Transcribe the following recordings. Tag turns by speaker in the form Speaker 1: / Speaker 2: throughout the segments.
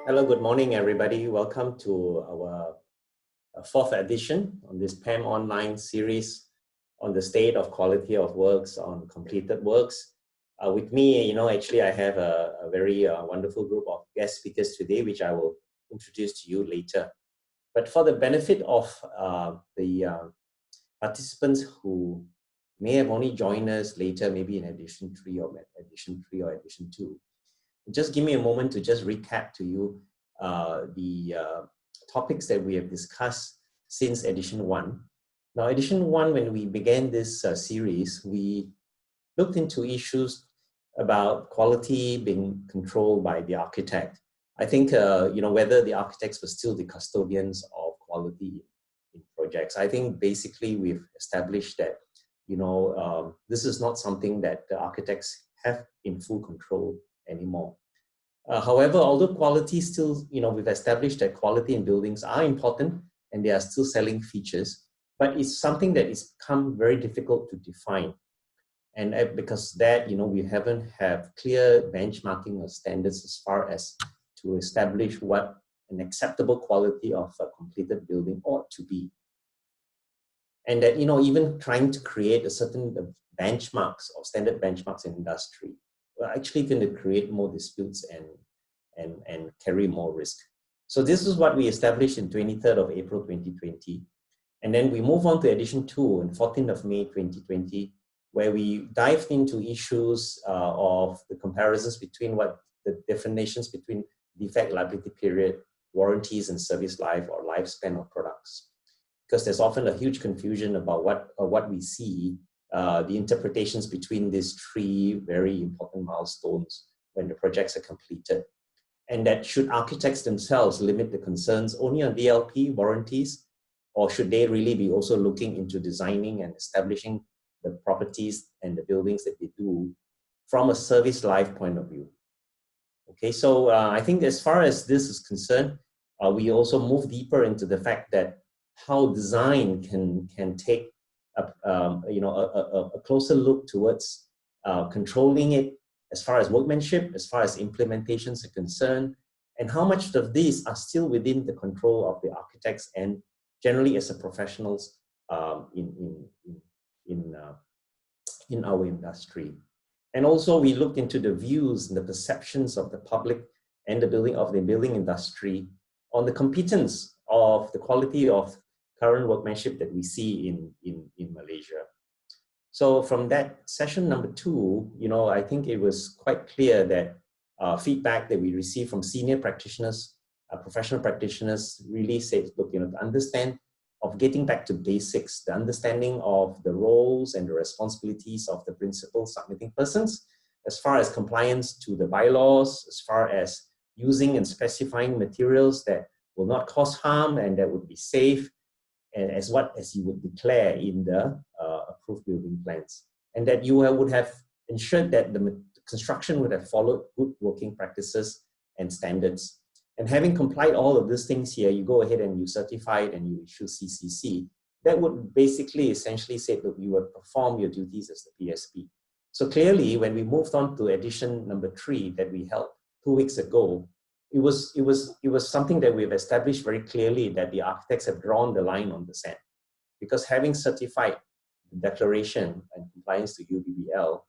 Speaker 1: Hello, good morning, everybody. Welcome to our fourth edition on this PAM online series on the state of quality of works on completed works. With me, actually I have a very wonderful group of guest speakers today, which I will introduce to you later. But for the benefit of the participants who may have only joined us later, maybe in edition 3 or edition 2, just give me a moment to just recap to you the topics that we have discussed since edition 1. Now, edition 1, when we began this series, we looked into issues about quality being controlled by the architect. I think, whether the architects were still the custodians of quality in projects. I think basically we've established that, this is not something that the architects have in full control anymore. However, although quality still, we've established that quality in buildings are important and they are still selling features, but it's something that is become very difficult to define. And because that, we haven't have clear benchmarking or standards as far as to establish what an acceptable quality of a completed building ought to be. And that, even trying to create a certain benchmarks or standard benchmarks in industry, we're actually going to create more disputes and carry more risk. So this is what we established in 23rd of April 2020. And then we move on to edition 2 on 14th of May 2020, where we dived into issues of the comparisons between what the definitions between defect liability period, warranties and service life or lifespan of products. Because there's often a huge confusion about what we see, the interpretations between these three very important milestones when the projects are completed. And that should architects themselves limit the concerns only on DLP warranties, or should they really be also looking into designing and establishing the properties and the buildings that they do from a service life point of view? Okay, so I think as far as this is concerned, we also move deeper into the fact that how design can take a closer look towards controlling it as far as workmanship, as far as implementations are concerned, and how much of these are still within the control of the architects and generally as a professionals in our industry. And also we looked into the views and the perceptions of the public and the building industry on the competence of the quality of current workmanship that we see in Malaysia. So from that session number 2, I think it was quite clear that feedback that we received from senior practitioners, professional practitioners really said, look, the understand of getting back to basics, the understanding of the roles and the responsibilities of the principal submitting persons, as far as compliance to the bylaws, as far as using and specifying materials that will not cause harm and that would be safe, and as you would declare in the approved building plans. And that you would have ensured that the construction would have followed good working practices and standards. And having complied all of these things here, you go ahead and you certify it and you issue CCC. That would basically essentially say, look, you will perform your duties as the PSP. So clearly, when we moved on to edition number 3 that we held 2 weeks ago, it was something that we've established very clearly that the architects have drawn the line on the sand. Because having certified the declaration and compliance to UBBL,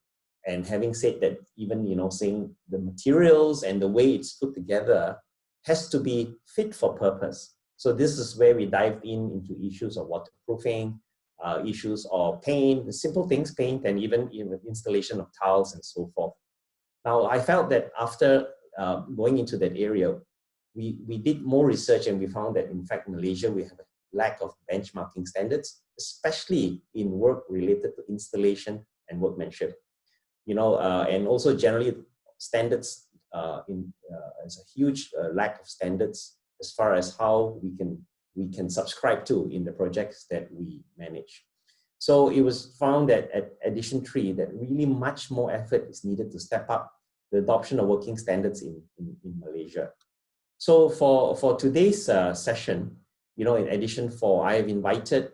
Speaker 1: and having said that even, saying the materials and the way it's put together has to be fit for purpose. So this is where we dived into issues of waterproofing, issues of paint, simple things, paint, and even installation of tiles and so forth. Now, I felt that after going into that area, we did more research and we found that in fact, Malaysia, we have a lack of benchmarking standards, especially in work related to installation and workmanship. And also generally standards, there's a huge lack of standards as far as how we can subscribe to in the projects that we manage. So it was found that at edition 3 that really much more effort is needed to step up the adoption of working standards in Malaysia. So for today's session, in edition 4, I have invited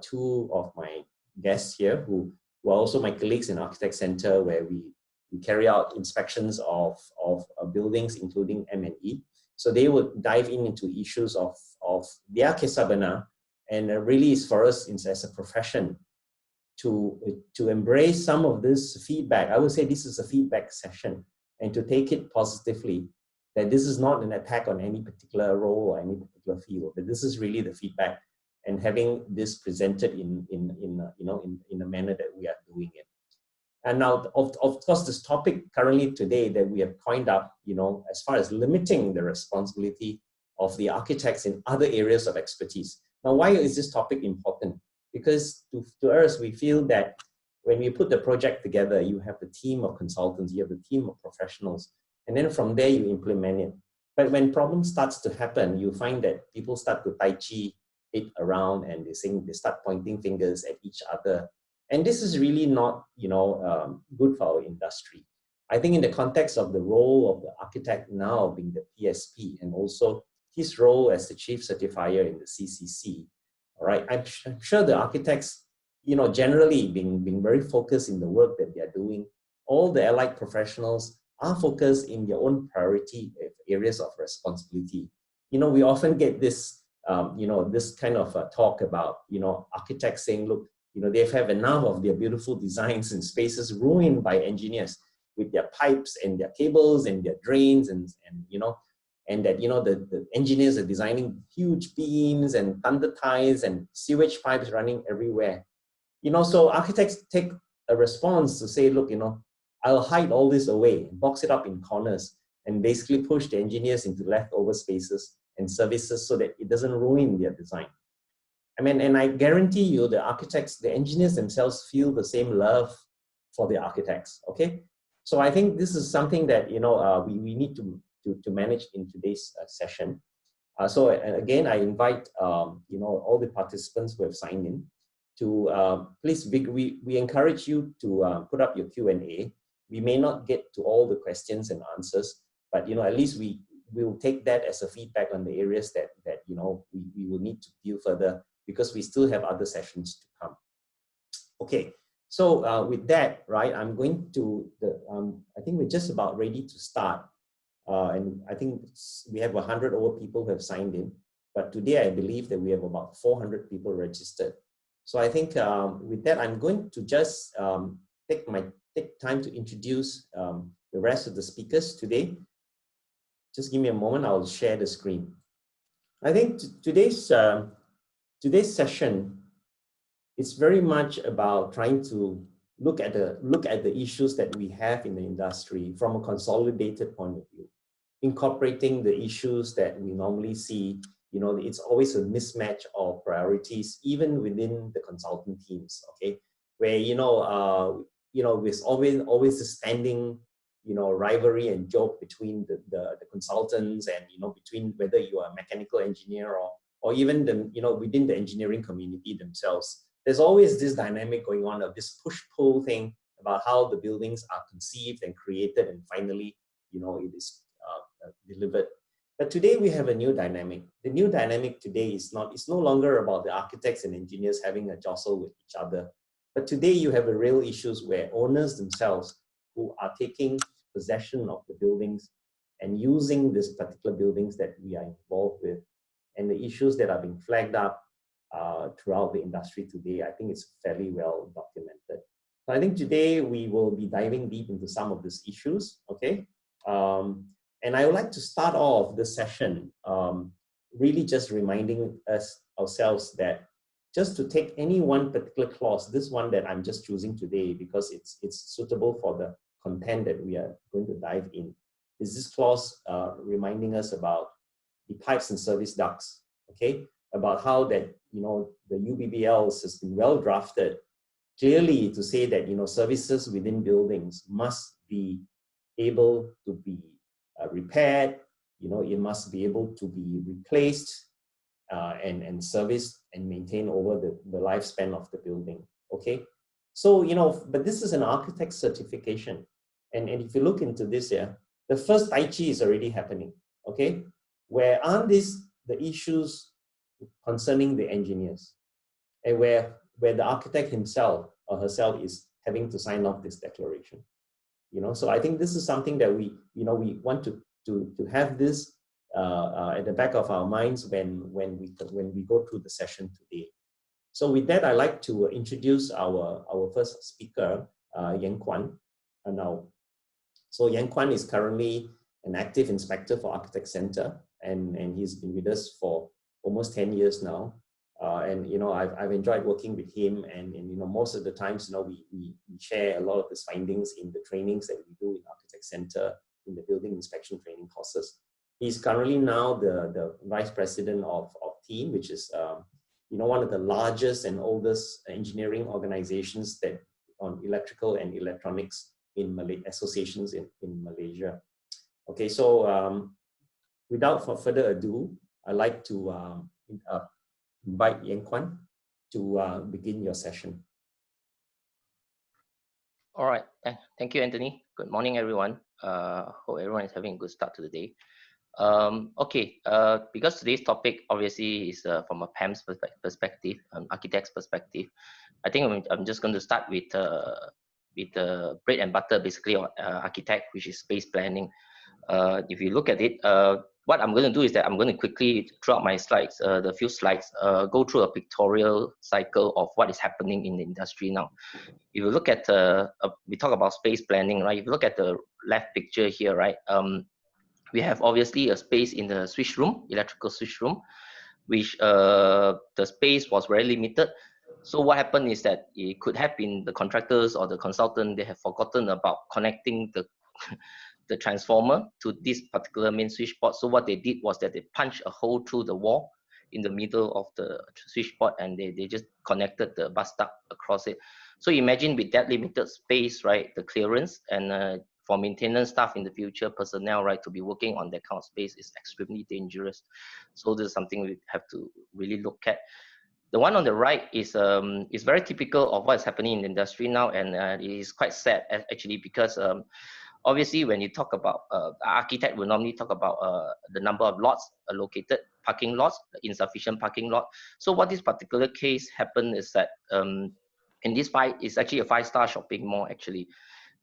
Speaker 1: 2 of my guests here who who are also my colleagues in Architect Center, where we carry out inspections of buildings, including M&E. So they would dive into issues of their kisah benar, and really is for us as a profession to embrace some of this feedback. I would say this is a feedback session, and to take it positively, that this is not an attack on any particular role or any particular field, but this is really the feedback, and having this presented in a manner that we are doing it. And now, of course, this topic currently today that we have coined up, as far as limiting the responsibility of the architects in other areas of expertise. Now, why is this topic important? Because to us, we feel that when we put the project together, you have a team of consultants, you have a team of professionals, and then from there you implement it. But when problems starts to happen, you find that people start to tai chi it around, and they start pointing fingers at each other. And this is really not, good for our industry. I think in the context of the role of the architect now being the PSP, and also his role as the chief certifier in the CCC, all right, I'm sure the architects, generally being very focused in the work that they are doing. All the allied professionals are focused in their own priority areas of responsibility. We often get this, this kind of talk about, architects saying, look, they have enough of their beautiful designs and spaces ruined by engineers with their pipes and their cables and their drains, and that the engineers are designing huge beams and thunder ties and sewage pipes running everywhere. So architects take a response to say, look, I'll hide all this away, box it up in corners, and basically push the engineers into leftover spaces and services so that it doesn't ruin their design. And I guarantee you, the architects, the engineers themselves feel the same love for the architects, okay? So I think this is something that, we need to manage in today's session. So again, I invite, all the participants who have signed in to, please, we encourage you to put up your Q&A. We may not get to all the questions and answers, but, at least we will take that as a feedback on the areas that we will need to deal further, because we still have other sessions to come. Okay, so with that, right, I'm going to, I think we're just about ready to start. And I think we have 100 over people who have signed in, but today I believe that we have about 400 people registered. So I think with that, I'm going to just take time to introduce the rest of the speakers today. Just give me a moment, I'll share the screen. I think today's session is very much about trying to look at the issues that we have in the industry from a consolidated point of view, incorporating the issues that we normally see. It's always a mismatch of priorities, even within the consultant teams, okay? Where, there's always a standing, rivalry and joke between the consultants, and, between whether you are a mechanical engineer or even within the engineering community themselves. There's always this dynamic going on of this push-pull thing about how the buildings are conceived and created, and finally, it is delivered. But today we have a new dynamic. The new dynamic today it's no longer about the architects and engineers having a jostle with each other. But today you have a real issues where owners themselves who are taking possession of the buildings and using these particular buildings that we are involved with, and the issues that are being flagged up throughout the industry today. I think it's fairly well documented. So I think today we will be diving deep into some of these issues, okay? And I would like to start off this session really just reminding ourselves that just to take any one particular clause, this one that I'm just choosing today because it's suitable for the content that we are going to dive in, is this clause reminding us about the pipes and service ducts, okay? About how that, the UBBLs has been well drafted clearly to say that, services within buildings must be able to be repaired, it must be able to be replaced and serviced and maintained over the lifespan of the building, okay? So, but this is an architect certification. And if you look into this here, the first Tai Chi is already happening, okay? Where aren't these the issues concerning the engineers, and where the architect himself or herself is having to sign off this declaration. So I think this is something that we want to have this at the back of our minds when we go through the session today. So with that, I'd like to introduce our first speaker, Yen Kwan. So Yen Kwan is currently an active inspector for Architect Center, and he's been with us for almost 10 years now. And I've enjoyed working with him, and most of the times we share a lot of his findings in the trainings that we do in Architect Center, in the building inspection training courses. He's currently now the vice president of team, which is one of the largest and oldest engineering organizations that on electrical and electronics in associations in Malaysia. Okay, so without further ado, I'd like to invite Yen Kwan to begin your session.
Speaker 2: All right, thank you, Anthony. Good morning, everyone. Hope everyone is having a good start to the day. Okay, because today's topic obviously is from a PAM's perspective, an architect's perspective. I think I'm just going to start with the bread and butter, basically, on architect, which is space planning. If you look at it, what I'm going to do is that I'm going to quickly, throughout my slides, the few slides, go through a pictorial cycle of what is happening in the industry now. If you look at, we talk about space planning, right? If you look at the left picture here, right? We have obviously a space in the switch room, electrical switch room, which the space was very limited. So what happened is that it could have been the contractors or the consultant, they have forgotten about connecting the the transformer to this particular main switchboard. So what they did was that they punched a hole through the wall in the middle of the switchboard, and they just connected the bus duct across it. So imagine with that limited space, right, the clearance, and for maintenance staff in the future, personnel, right, to be working on that kind of space is extremely dangerous. So this is something we have to really look at. The one on the right is very typical of what's happening in the industry now, and it is quite sad actually, because obviously when you talk about architect will normally talk about the number of lots allocated, parking lots, insufficient parking lot. So what this particular case happened is that in this it's actually a 5-star shopping mall actually.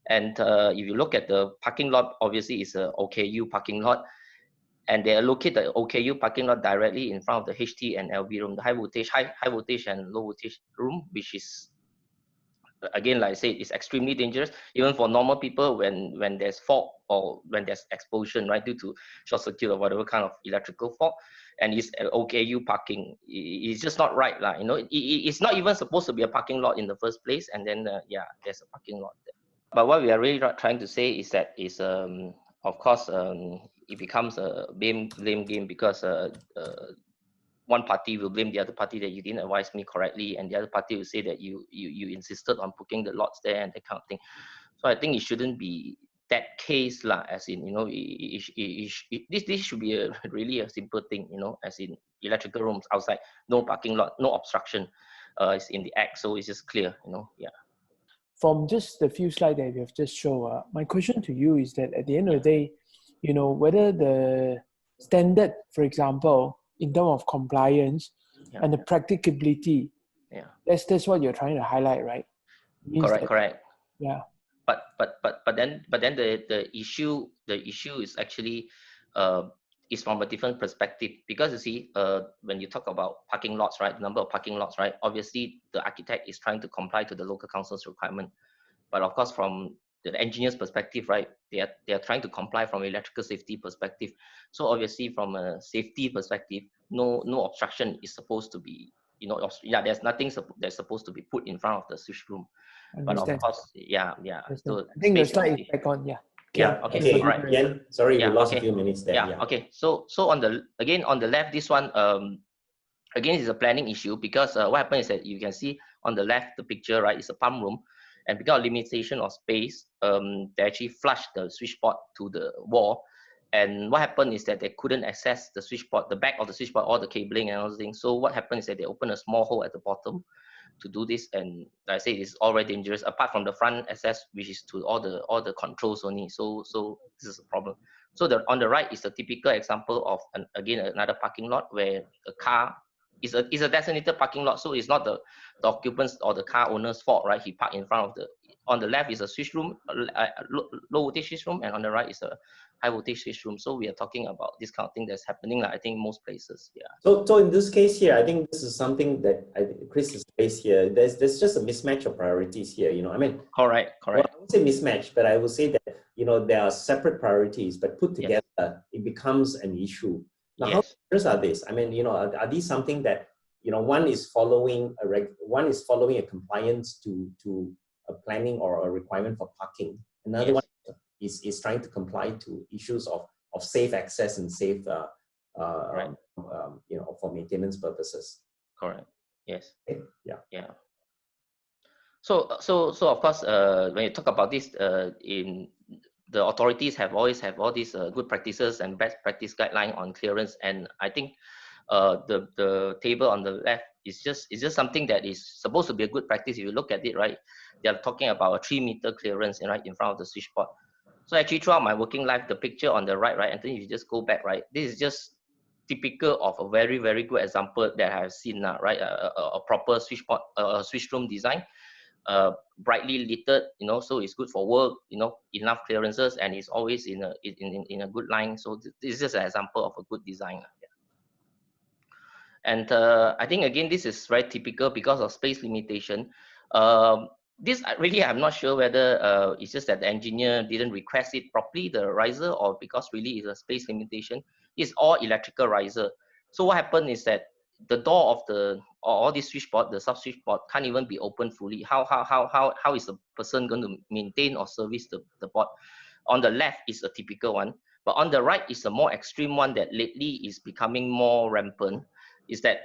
Speaker 2: And if you look at the parking lot, obviously it's a OKU parking lot, and they allocate the OKU parking lot directly in front of the HT and LV room, the high voltage and low voltage room, which is, again, like I said, it's extremely dangerous even for normal people when there's fault or when there's explosion, right, due to short circuit or whatever kind of electrical fault. And it's OKU parking. It's just not right, like, it's not even supposed to be a parking lot in the first place, and then yeah, there's a parking lot there. But what we are really trying to say is that of course it becomes a blame game, because one party will blame the other party that you didn't advise me correctly, and the other party will say that you insisted on putting the lots there and that kind of thing. So I think it shouldn't be that case lah, as in, this should be really a simple thing, as in electrical rooms outside, no parking lot, no obstruction, it's in the act, so it's just clear, yeah.
Speaker 3: From just the few slides that you have just shown, my question to you is that at the end of the day, whether the standard, for example, in terms of compliance and the practicability, that's what you're trying to highlight, right?
Speaker 2: Correct.
Speaker 3: Yeah.
Speaker 2: But then the issue is actually is from a different perspective, because you see, when you talk about parking lots, right, the number of parking lots, right, obviously the architect is trying to comply to the local council's requirement, but of course from the engineer's perspective, right, they are trying to comply from electrical safety perspective. So obviously from a safety perspective, no obstruction is supposed to be, there's nothing that's supposed to be put in front of the switch room. But of course, yeah. So
Speaker 3: I think the slide is back on,
Speaker 2: okay, all right.
Speaker 1: Yeah, sorry, we lost a few minutes there.
Speaker 2: Yeah, okay. So on the left, this one again is a planning issue, because what happens is that you can see on the left the picture, right, it's a pump room, and because of limitation of space, they actually flushed the switchboard to the wall. And what happened is that they couldn't access the switchboard, the back of the switchboard, all the cabling and all those things. So what happened is that they opened a small hole at the bottom to do this, and like I say, it's already dangerous. Apart from the front access, which is to all the controls only. So this is a problem. So on the right is a typical example of again another parking lot where a car is a designated parking lot. So it's not the occupants or the car owner's fault, right? He parked in front of on the left is a switch room, low voltage switch room, and on the right is a high voltage switch room. So we are talking about this kind of thing that's happening, I think, most places. Yeah.
Speaker 1: So in this case here, I think this is something that Chris has raised here. There's just a mismatch of priorities here. I mean,
Speaker 2: correct.
Speaker 1: Well, I would say mismatch, but I would say that there are separate priorities, but put together, it becomes an issue. Now, how serious are these? I mean, are these something that one is following a compliance to a planning or a requirement for parking. Another one is trying to comply to issues of safe access and safe for maintenance purposes.
Speaker 2: Correct. Yes.
Speaker 1: Okay. Yeah.
Speaker 2: Yeah. So of course, when you talk about this, in the authorities always have all these good practices and best practice guideline on clearance, and I think the table on the left is just something that is supposed to be a good practice. If you look at it, right, they are talking about a 3-meter clearance right in front of the switchboard. So actually, throughout my working life, the picture on the right, and then if you just go back, right, this is just typical of a very, very good example that I have seen now, right? A proper switchboard, switch room design. Brightly littered, so it's good for work, enough clearances, and it's always in a good line. So this is just an example of a good design. And I think again, this is very typical because of space limitation. This really, I'm not sure whether it's just that the engineer didn't request it properly, the riser, or because really it's a space limitation. It's all electrical riser. So what happened is that the door of all this switchboard, the sub switchboard, can't even be opened fully. How is the person going to maintain or service the board? On the left is a typical one, but on the right is a more extreme one that lately is becoming more rampant. Is that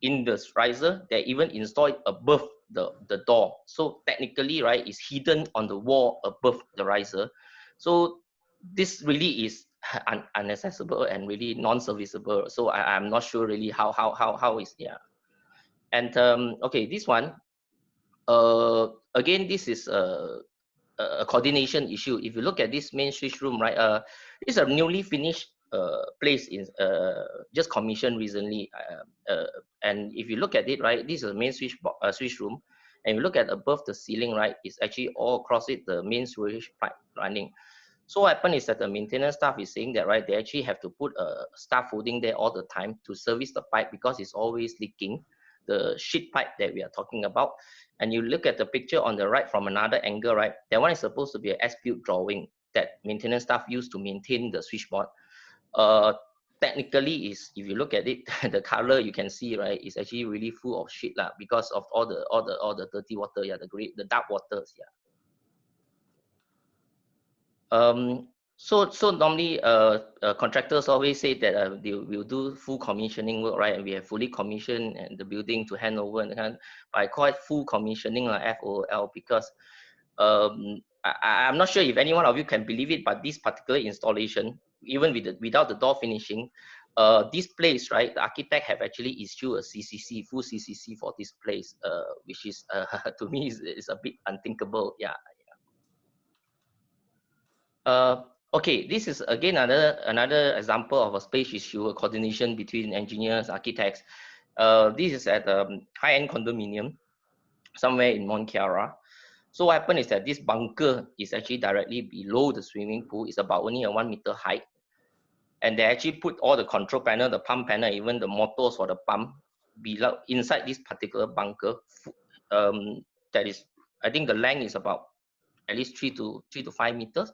Speaker 2: in the riser, they even install it above the door. So technically, right, it's hidden on the wall above the riser. So this really is unaccessible and really non-serviceable. So I'm not sure really how is And okay, this one again, this is a coordination issue. If you look at this main switch room, right, it's a newly finished place in just commissioned recently, and if you look at it, right, this is a main switch room, and you look at above the ceiling, right, it's actually all across it the main switch pipe running. So what happened is that the maintenance staff is saying that, right, they actually have to put a scaffolding there all the time to service the pipe because it's always leaking, the sheet pipe that we are talking about. And you look at the picture on the right from another angle, right, that one is supposed to be an as-built drawing that maintenance staff use to maintain the switchboard. Technically, is if you look at it, the color you can see, right, is actually really full of shit because of all the dirty water, the dark waters, So normally, contractors always say that they will do full commissioning work, right? And we have fully commissioned and the building to hand over, but I call it full commissioning, FOL, because I'm not sure if any one of you can believe it, but this particular installation, even without the door finishing, this place, right, the architect have actually issued a CCC, full CCC for this place, which is to me is a bit unthinkable, Okay, this is again another example of a space issue, a coordination between engineers, architects. This is at a high-end condominium somewhere in Mont Kiara. So what happened is that this bunker is actually directly below the swimming pool. It's about only a 1 meter height. And they actually put all the control panel, the pump panel, even the motors for the pump below inside this particular bunker. That is, I think the length is about at least 3 to 5 meters.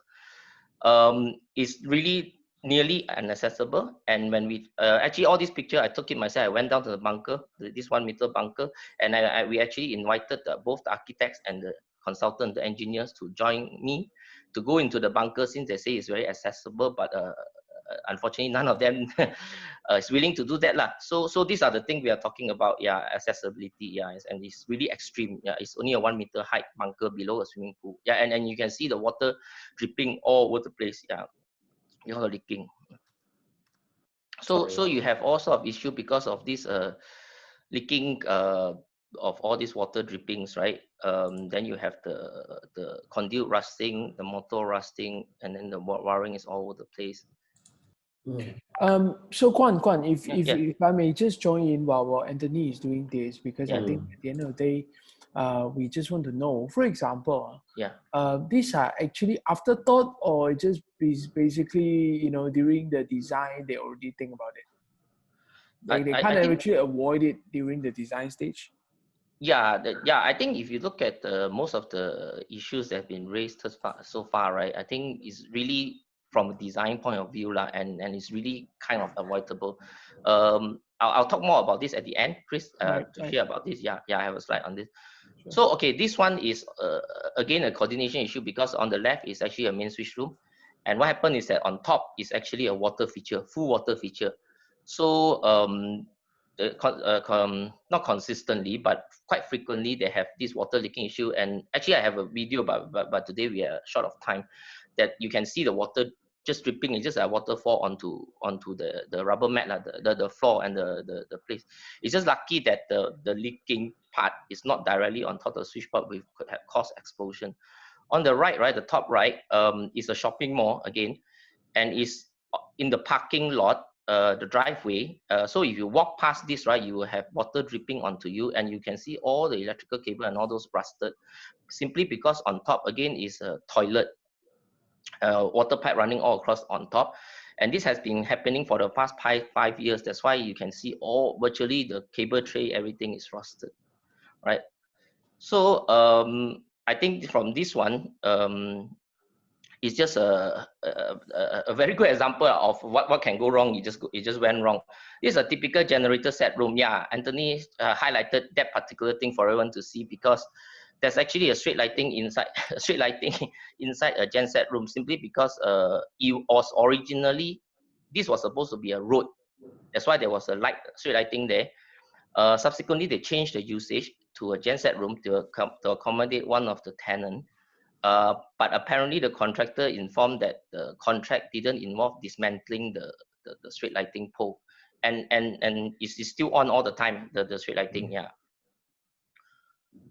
Speaker 2: Is really nearly inaccessible. And when we actually all this picture, I took it myself. I went down to the bunker, this 1 meter bunker, and we actually invited both the architects and the consultant, the engineers, to join me to go into the bunker, since they say it's very accessible, but unfortunately none of them is willing to do that So these are the things we are talking about, accessibility, and it's really extreme. It's only a 1 meter height bunker below a swimming pool, and you can see the water dripping all over the place, you're leaking. So you have all sort of issue because of this leaking of all these water drippings, right? Then you have the conduit rusting, the motor rusting, and then the wiring is all over the place.
Speaker 3: So Kwan, if
Speaker 2: Yeah.
Speaker 3: if I may just join in while Anthony is doing this, because I think at the end of the day, we just want to know. For example,
Speaker 2: Yeah.
Speaker 3: these are actually afterthought, or just basically during the design they already think about it. They
Speaker 2: I
Speaker 3: can't
Speaker 2: think
Speaker 3: actually avoid it during the design stage.
Speaker 2: I think if you look at most of the issues that have been raised so far, right, I think it's really from a design point of view lah, and it's really kind of avoidable. I'll talk more about this at the end, Chris,
Speaker 3: Right.
Speaker 2: to share about this. Yeah, I have a slide on this.
Speaker 3: Sure.
Speaker 2: So, okay, this one is again a coordination issue, because on the left is actually a main switch room, and what happened is that on top is actually a water feature, full water feature. So not consistently, but quite frequently, they have this water leaking issue. And actually, I have a video, but today we are short of time, that you can see the water just dripping. It's just a waterfall onto the rubber mat, the floor and the place. It's just lucky that the leaking part is not directly on top of the switchboard, which could have caused explosion. On the right, the top right, is a shopping mall again, and is in the parking lot, the driveway. So if you walk past this, right, you will have water dripping onto you, and you can see all the electrical cable and all those rusted, simply because on top again is a toilet, water pipe running all across on top. And this has been happening for the past 5 years. That's why you can see virtually the cable tray, everything is rusted, right? So I think from this one, it's just a very good example of what can go wrong. It just went wrong. This is a typical generator set room. Yeah, Anthony highlighted that particular thing for everyone to see, because there's actually a straight lighting inside inside a gen set room, simply because it was originally, this was supposed to be a road. That's why there was a straight lighting there. Subsequently, they changed the usage to a gen set room to accommodate one of the tenants. But apparently the contractor informed that the contract didn't involve dismantling the street lighting pole, and it's still on all the time, the street lighting. Yeah.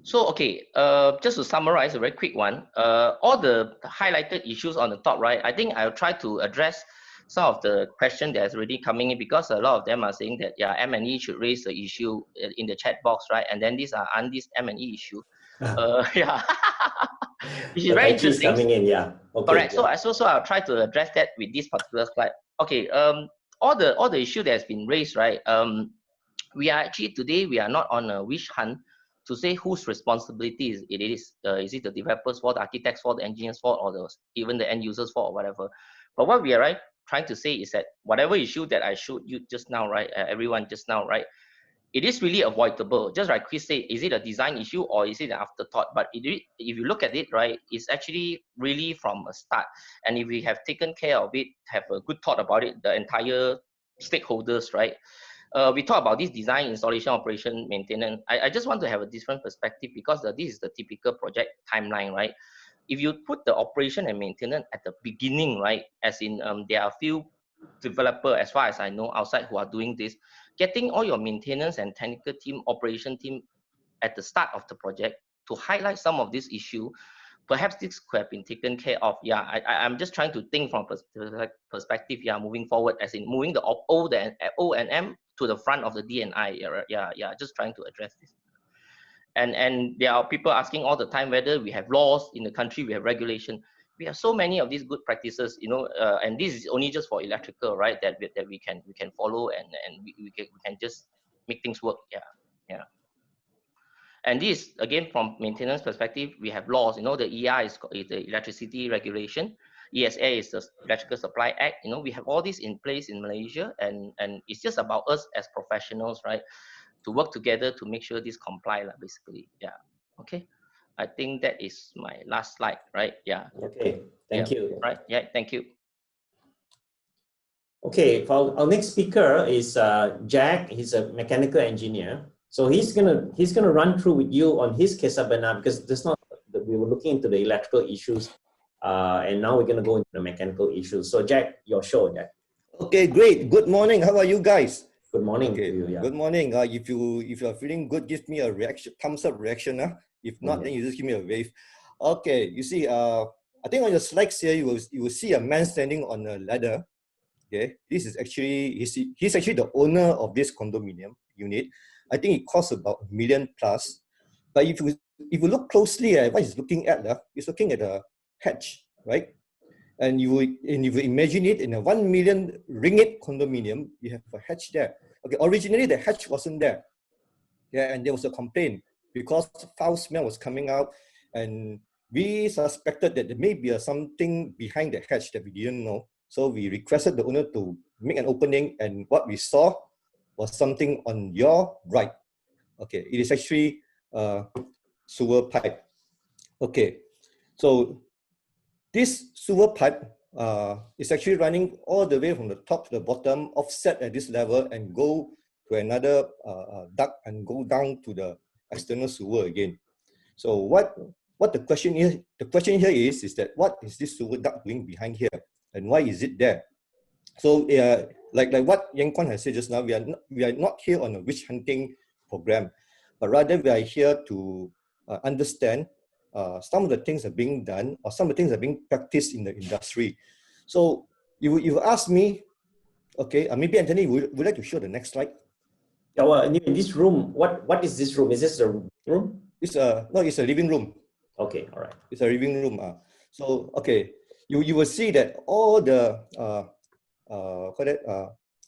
Speaker 2: So okay, just to summarize a very quick one, all the highlighted issues on the top right, I think I'll try to address some of the questions that's already coming in, because a lot of them are saying that M&E should raise the issue in the chat box, right? And then these are this M&E issue. Yeah. Which is very interesting.
Speaker 1: Coming in, yeah. Okay.
Speaker 2: Correct. Yeah. So I'll try to address that with this particular slide. Okay. All the issue that has been raised, right? We are actually today, we are not on a witch hunt to say whose responsibility it is. Is it the developer's fault, the architect's fault, the engineer's fault, or even the end user's fault, or whatever? But what we are trying to say is that whatever issue that I showed you just now, right? Everyone just now, right? It is really avoidable. Just like Chris said, is it a design issue or is it an afterthought? But if you look at it, right, it's actually really from a start. And if we have taken care of it, have a good thought about it, the entire stakeholders, right? We talk about this design, installation, operation, maintenance. I just want to have a different perspective, because this is the typical project timeline, right? If you put the operation and maintenance at the beginning, right, as in there are a few developer, as far as I know, outside who are doing this, getting all your maintenance and technical team, operation team at the start of the project to highlight some of this issue, perhaps this could have been taken care of. Yeah, I'm just trying to think from perspective, yeah, moving forward, as in moving the O&M to the front of the D&I. Yeah, just trying to address this. And there are people asking all the time whether we have laws in the country, we have regulation. We have so many of these good practices, and this is only just for electrical, right? That we can follow, and we can just make things work. Yeah. And this, again, from maintenance perspective, we have laws. The ER is the Electricity Regulation. ESA is the Electrical Supply Act. We have all this in place in Malaysia, and it's just about us as professionals, right, to work together to make sure this comply, basically. Yeah. Okay. I think that is my last slide, right? Yeah.
Speaker 1: Okay. Thank you.
Speaker 2: Right. Yeah. Thank you.
Speaker 1: Okay. For our next speaker is Jack. He's a mechanical engineer. So he's gonna run through with you on his Kesabana, because we were looking into the electrical issues, and now we're gonna go into the mechanical issues. So Jack, your show, Jack.
Speaker 4: Okay, great. Good morning. How are you guys?
Speaker 1: Good morning
Speaker 4: to
Speaker 1: you. Yeah.
Speaker 4: Good morning. If you are feeling good, give me a reaction, thumbs up reaction. If not, then you just give me a wave. Okay. You see, I think on your slides here, you will see a man standing on a ladder. okay, this is actually, he's actually the owner of this condominium unit. I think it costs about $1 million plus. But if you look closely at what he's looking at, he's looking at a hatch, right? And you imagine it in a 1 million ringgit condominium, you have a hatch there. Okay, originally the hatch wasn't there. Yeah, and there was a complaint because foul smell was coming out, and we suspected that there may be something behind the hatch that we didn't know. So we requested the owner to make an opening, and what we saw was something on your right. Okay, it is actually a sewer pipe. Okay, so this sewer pipe is actually running all the way from the top to the bottom, offset at this level, and go to another duct and go down to the external sewer again. So what the question is? The question here is that what is this sewer duct doing behind here, and why is it there? So like what Yen Kwan has said just now, we are not here on a witch hunting program, but rather we are here to understand some of the things are being done, or some of the things are being practiced in the industry. So you ask me, okay, maybe Anthony would like to show the next slide.
Speaker 1: Yeah, well, in this room, what is this room? Is this a room?
Speaker 4: It's a living room.
Speaker 1: Okay, all right.
Speaker 4: It's a living room. So okay, you will see that all the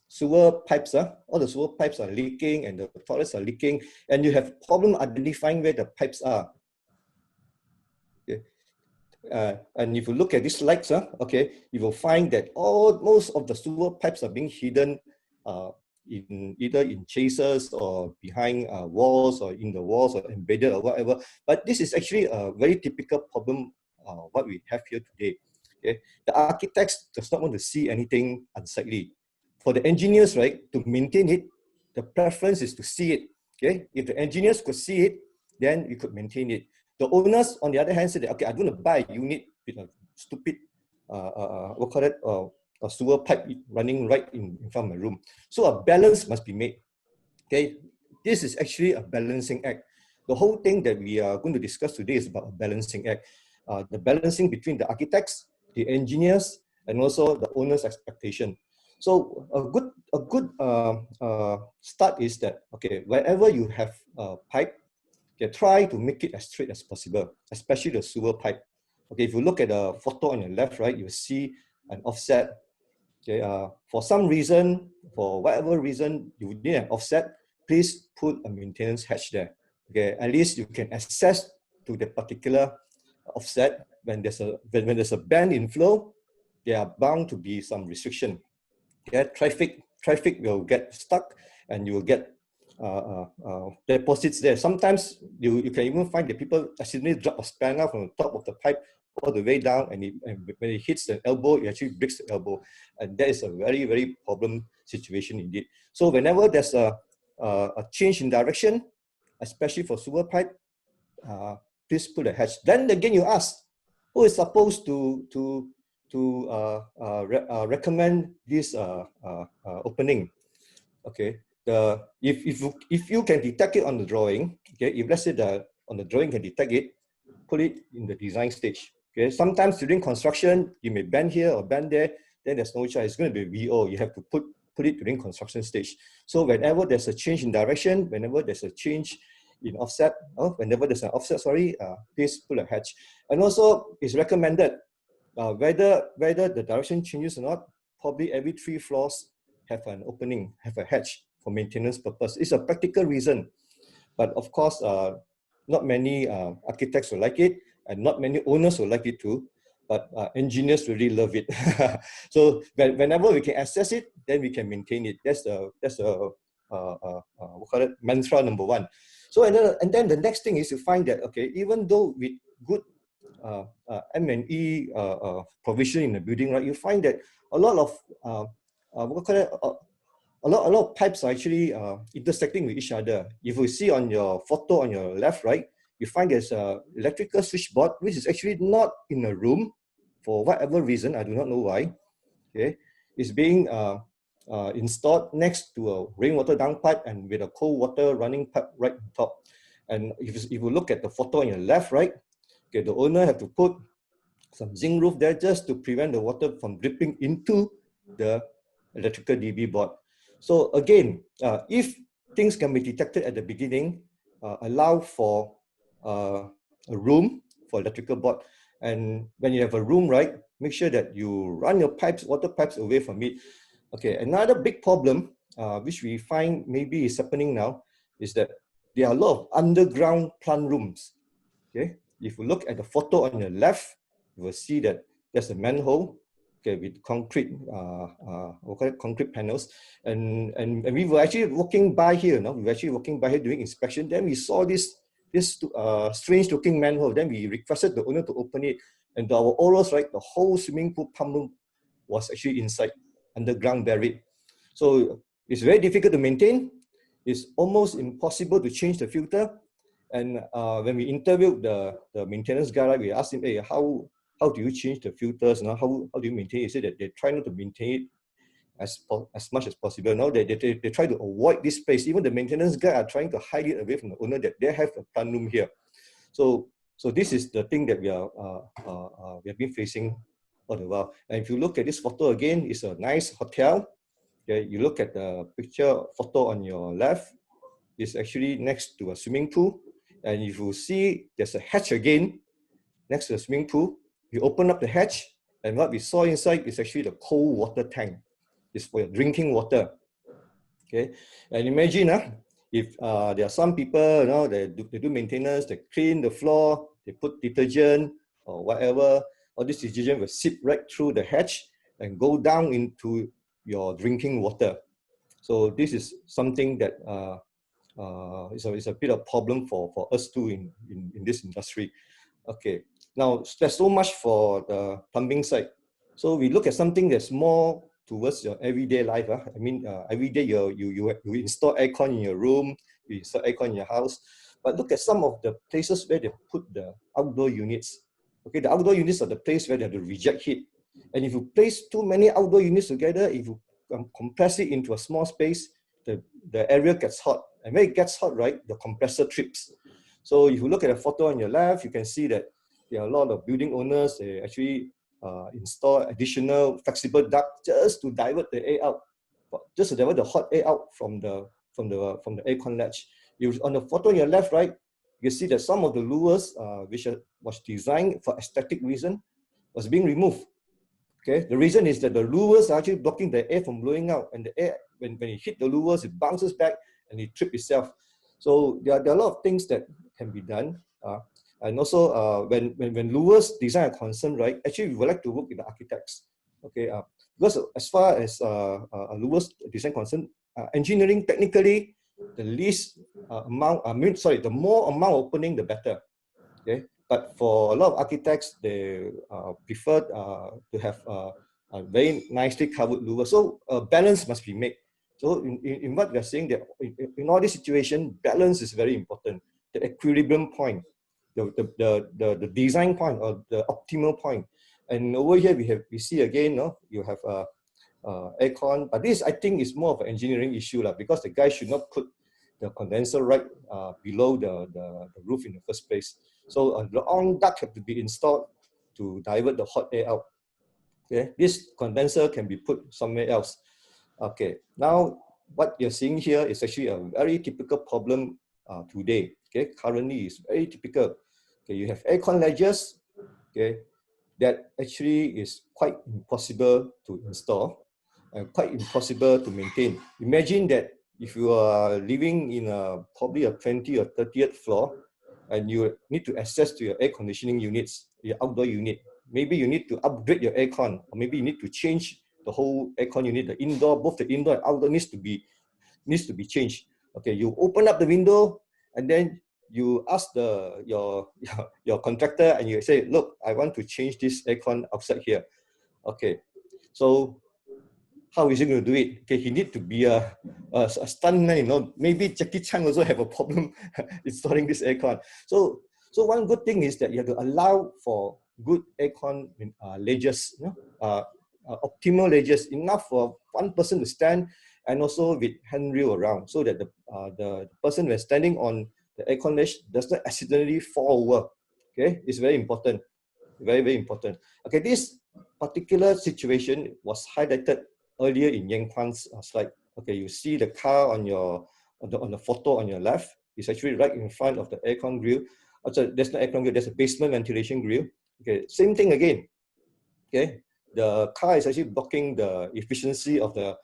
Speaker 4: sewer pipes, all the sewer pipes are leaking, and the toilets are leaking, and you have problem identifying where the pipes are. Okay. And if you look at these slides, okay, you will find that most of the sewer pipes are being hidden either in chases or behind walls, or in the walls, or embedded, or whatever. But this is actually a very typical problem what we have here today. Okay, the architects does not want to see anything unsightly. For the engineers, right, to maintain it, the preference is to see it. Okay, if the engineers could see it, then we could maintain it. The owners, on the other hand, said that, okay, I'm going to buy a unit with a stupid, what call it, a sewer pipe running right in front of my room. So a balance must be made. Okay, this is actually a balancing act. The whole thing that we are going to discuss today is about a balancing act. The balancing between the architects, the engineers, and also the owner's expectation. So a good start is that, okay, wherever you have a pipe, okay, try to make it as straight as possible, especially the sewer pipe. Okay, if you look at the photo on your left, right, you see an offset. Okay, for some reason, for whatever reason, you need an offset, please put a maintenance hatch there. Okay, at least you can access to the particular offset. When there's a bend in flow, there are bound to be some restriction. Okay, traffic will get stuck, and you will get deposits there. Sometimes you can even find that people accidentally drop a spanner from the top of the pipe all the way down, and when it hits the elbow, it actually breaks the elbow, and that is a very, very problem situation indeed. So whenever there's a change in direction, especially for sewer pipe, please put a hatch. Then again, you ask, who is supposed to recommend this opening? Okay, if you can detect it on the drawing, okay, if let's say on the drawing can detect it, put it in the design stage. Okay, sometimes during construction, you may bend here or bend there, then there's no choice. It's going to be VO. You have to put it during construction stage. So whenever there's a change in direction, whenever there's a change in offset, whenever there's an offset, please put a hatch. And also, it's recommended whether the direction changes or not, probably every 3 floors have an opening, have a hatch for maintenance purpose. It's a practical reason, but of course, not many architects will like it, and not many owners will like it too, but engineers really love it. So whenever we can access it, then we can maintain it. That's the we call it mantra number 1. So and then the next thing is to find that, okay, even though with good M&E provision in the building, right, you find that a lot of a lot of pipes are actually intersecting with each other. If you see on your photo on your left, right, you find there's a electrical switchboard which is actually not in a room for whatever reason. I do not know why. Okay, it's being installed next to a rainwater downpipe and with a cold water running pipe right on top. And if you look at the photo on your left, right, okay, the owner have to put some zinc roof there just to prevent the water from dripping into the electrical DB board. So again, if things can be detected at the beginning, allow for a room for electrical board. And when you have a room, right, make sure that you run your pipes, water pipes away from it. Okay, another big problem, which we find maybe is happening now, is that there are a lot of underground plant rooms. Okay, if you look at the photo on the left, you will see that there's a manhole, okay, with concrete, concrete panels, and we were actually walking by here. We were actually walking by here doing inspection. Then we saw this strange-looking manhole. Then we requested the owner to open it, and to our orals, right, the whole swimming pool pump room was actually inside, underground, buried. So it's very difficult to maintain. It's almost impossible to change the filter. And when we interviewed the maintenance guy, right, we asked him, hey, how do you change the filters? How do you maintain it? He said that they try not to maintain it as much as possible. Now they try to avoid this place. Even the maintenance guy are trying to hide it away from the owner that they have a plant room here. So this is the thing that we have been facing all the while. And if you look at this photo again, it's a nice hotel. Okay, you look at the picture photo on your left, it's actually next to a swimming pool. And if you see there's a hatch again next to the swimming pool, you open up the hatch, and what we saw inside is actually the cold water tank. It's for your drinking water. Okay, and imagine if there are some people, they do maintenance, they clean the floor, they put detergent or whatever, all this detergent will seep right through the hatch and go down into your drinking water. So this is something that it's a bit of problem for us too in this industry. Okay, now there's so much for the plumbing side. So we look at something that's more towards your everyday life. I mean, every day you install aircon in your room, you install aircon in your house. But look at some of the places where they put the outdoor units. Okay, the outdoor units are the place where they have to reject heat. And if you place too many outdoor units together, if you compress it into a small space, the area gets hot. And when it gets hot, right, the compressor trips. So if you look at the photo on your left, you can see that there are a lot of building owners, they actually install additional flexible duct just to divert the air out, just to divert the hot air out from the aircon latch. On the photo on your left, right, you see that some of the lures, which was designed for aesthetic reason, was being removed. Okay, the reason is that the lures are actually blocking the air from blowing out, and the air, when it hit the lures, it bounces back and it trips itself. So there are a lot of things that can be done. And also, when lures design are concerned, right, actually we would like to work with the architects. Okay, because as far as lures design concerned, engineering technically, the least amount, the more amount opening, the better. Okay, but for a lot of architects, they prefer to have a very nicely covered louver. So a balance must be made. So in what we are saying, that in all this situation, balance is very important. The equilibrium point, the design point, or the optimal point. And over here we see again, you have aircon, but this I think is more of an engineering issue because the guy should not put the condenser right below the roof in the first place. So the on duct have to be installed to divert the hot air out. Okay, this condenser can be put somewhere else. Okay, now what you're seeing here is actually a very typical problem today. Okay, currently it's very typical. Okay, you have aircon ledges. Okay, that actually is quite impossible to install and quite impossible to maintain. Imagine that if you are living in probably a 20th or 30th floor, and you need to access to your air conditioning units, your outdoor unit, maybe you need to upgrade your aircon, or maybe you need to change the whole aircon unit, the indoor, both the indoor and outdoor needs to be changed. Okay, you open up the window, and then you ask your contractor, and you say, look, I want to change this aircon outside here. Okay, so how is he going to do it? Okay, he need to be a stuntman, Maybe Jackie Chan also have a problem installing this aircon. So one good thing is that you have to allow for good aircon ledges, optimal ledges, enough for one person to stand, and also with handrail around, so that the person when standing on the aircon ledge does not accidentally fall over. Okay, it's very important, very, very important. Okay, this particular situation was highlighted earlier in Yen Kwan's slide. Okay, you see the car on the photo on your left. It's actually right in front of the aircon grill. Also, there's no aircon grill. There's a basement ventilation grill. Okay, same thing again. Okay, the car is actually blocking the efficiency of the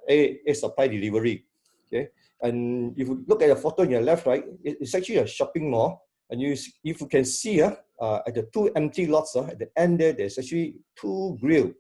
Speaker 4: air supply delivery. Okay, and if you look at the photo on your left, right, it's actually a shopping mall. And if you can see at the two empty lots, at the end there's actually two grill.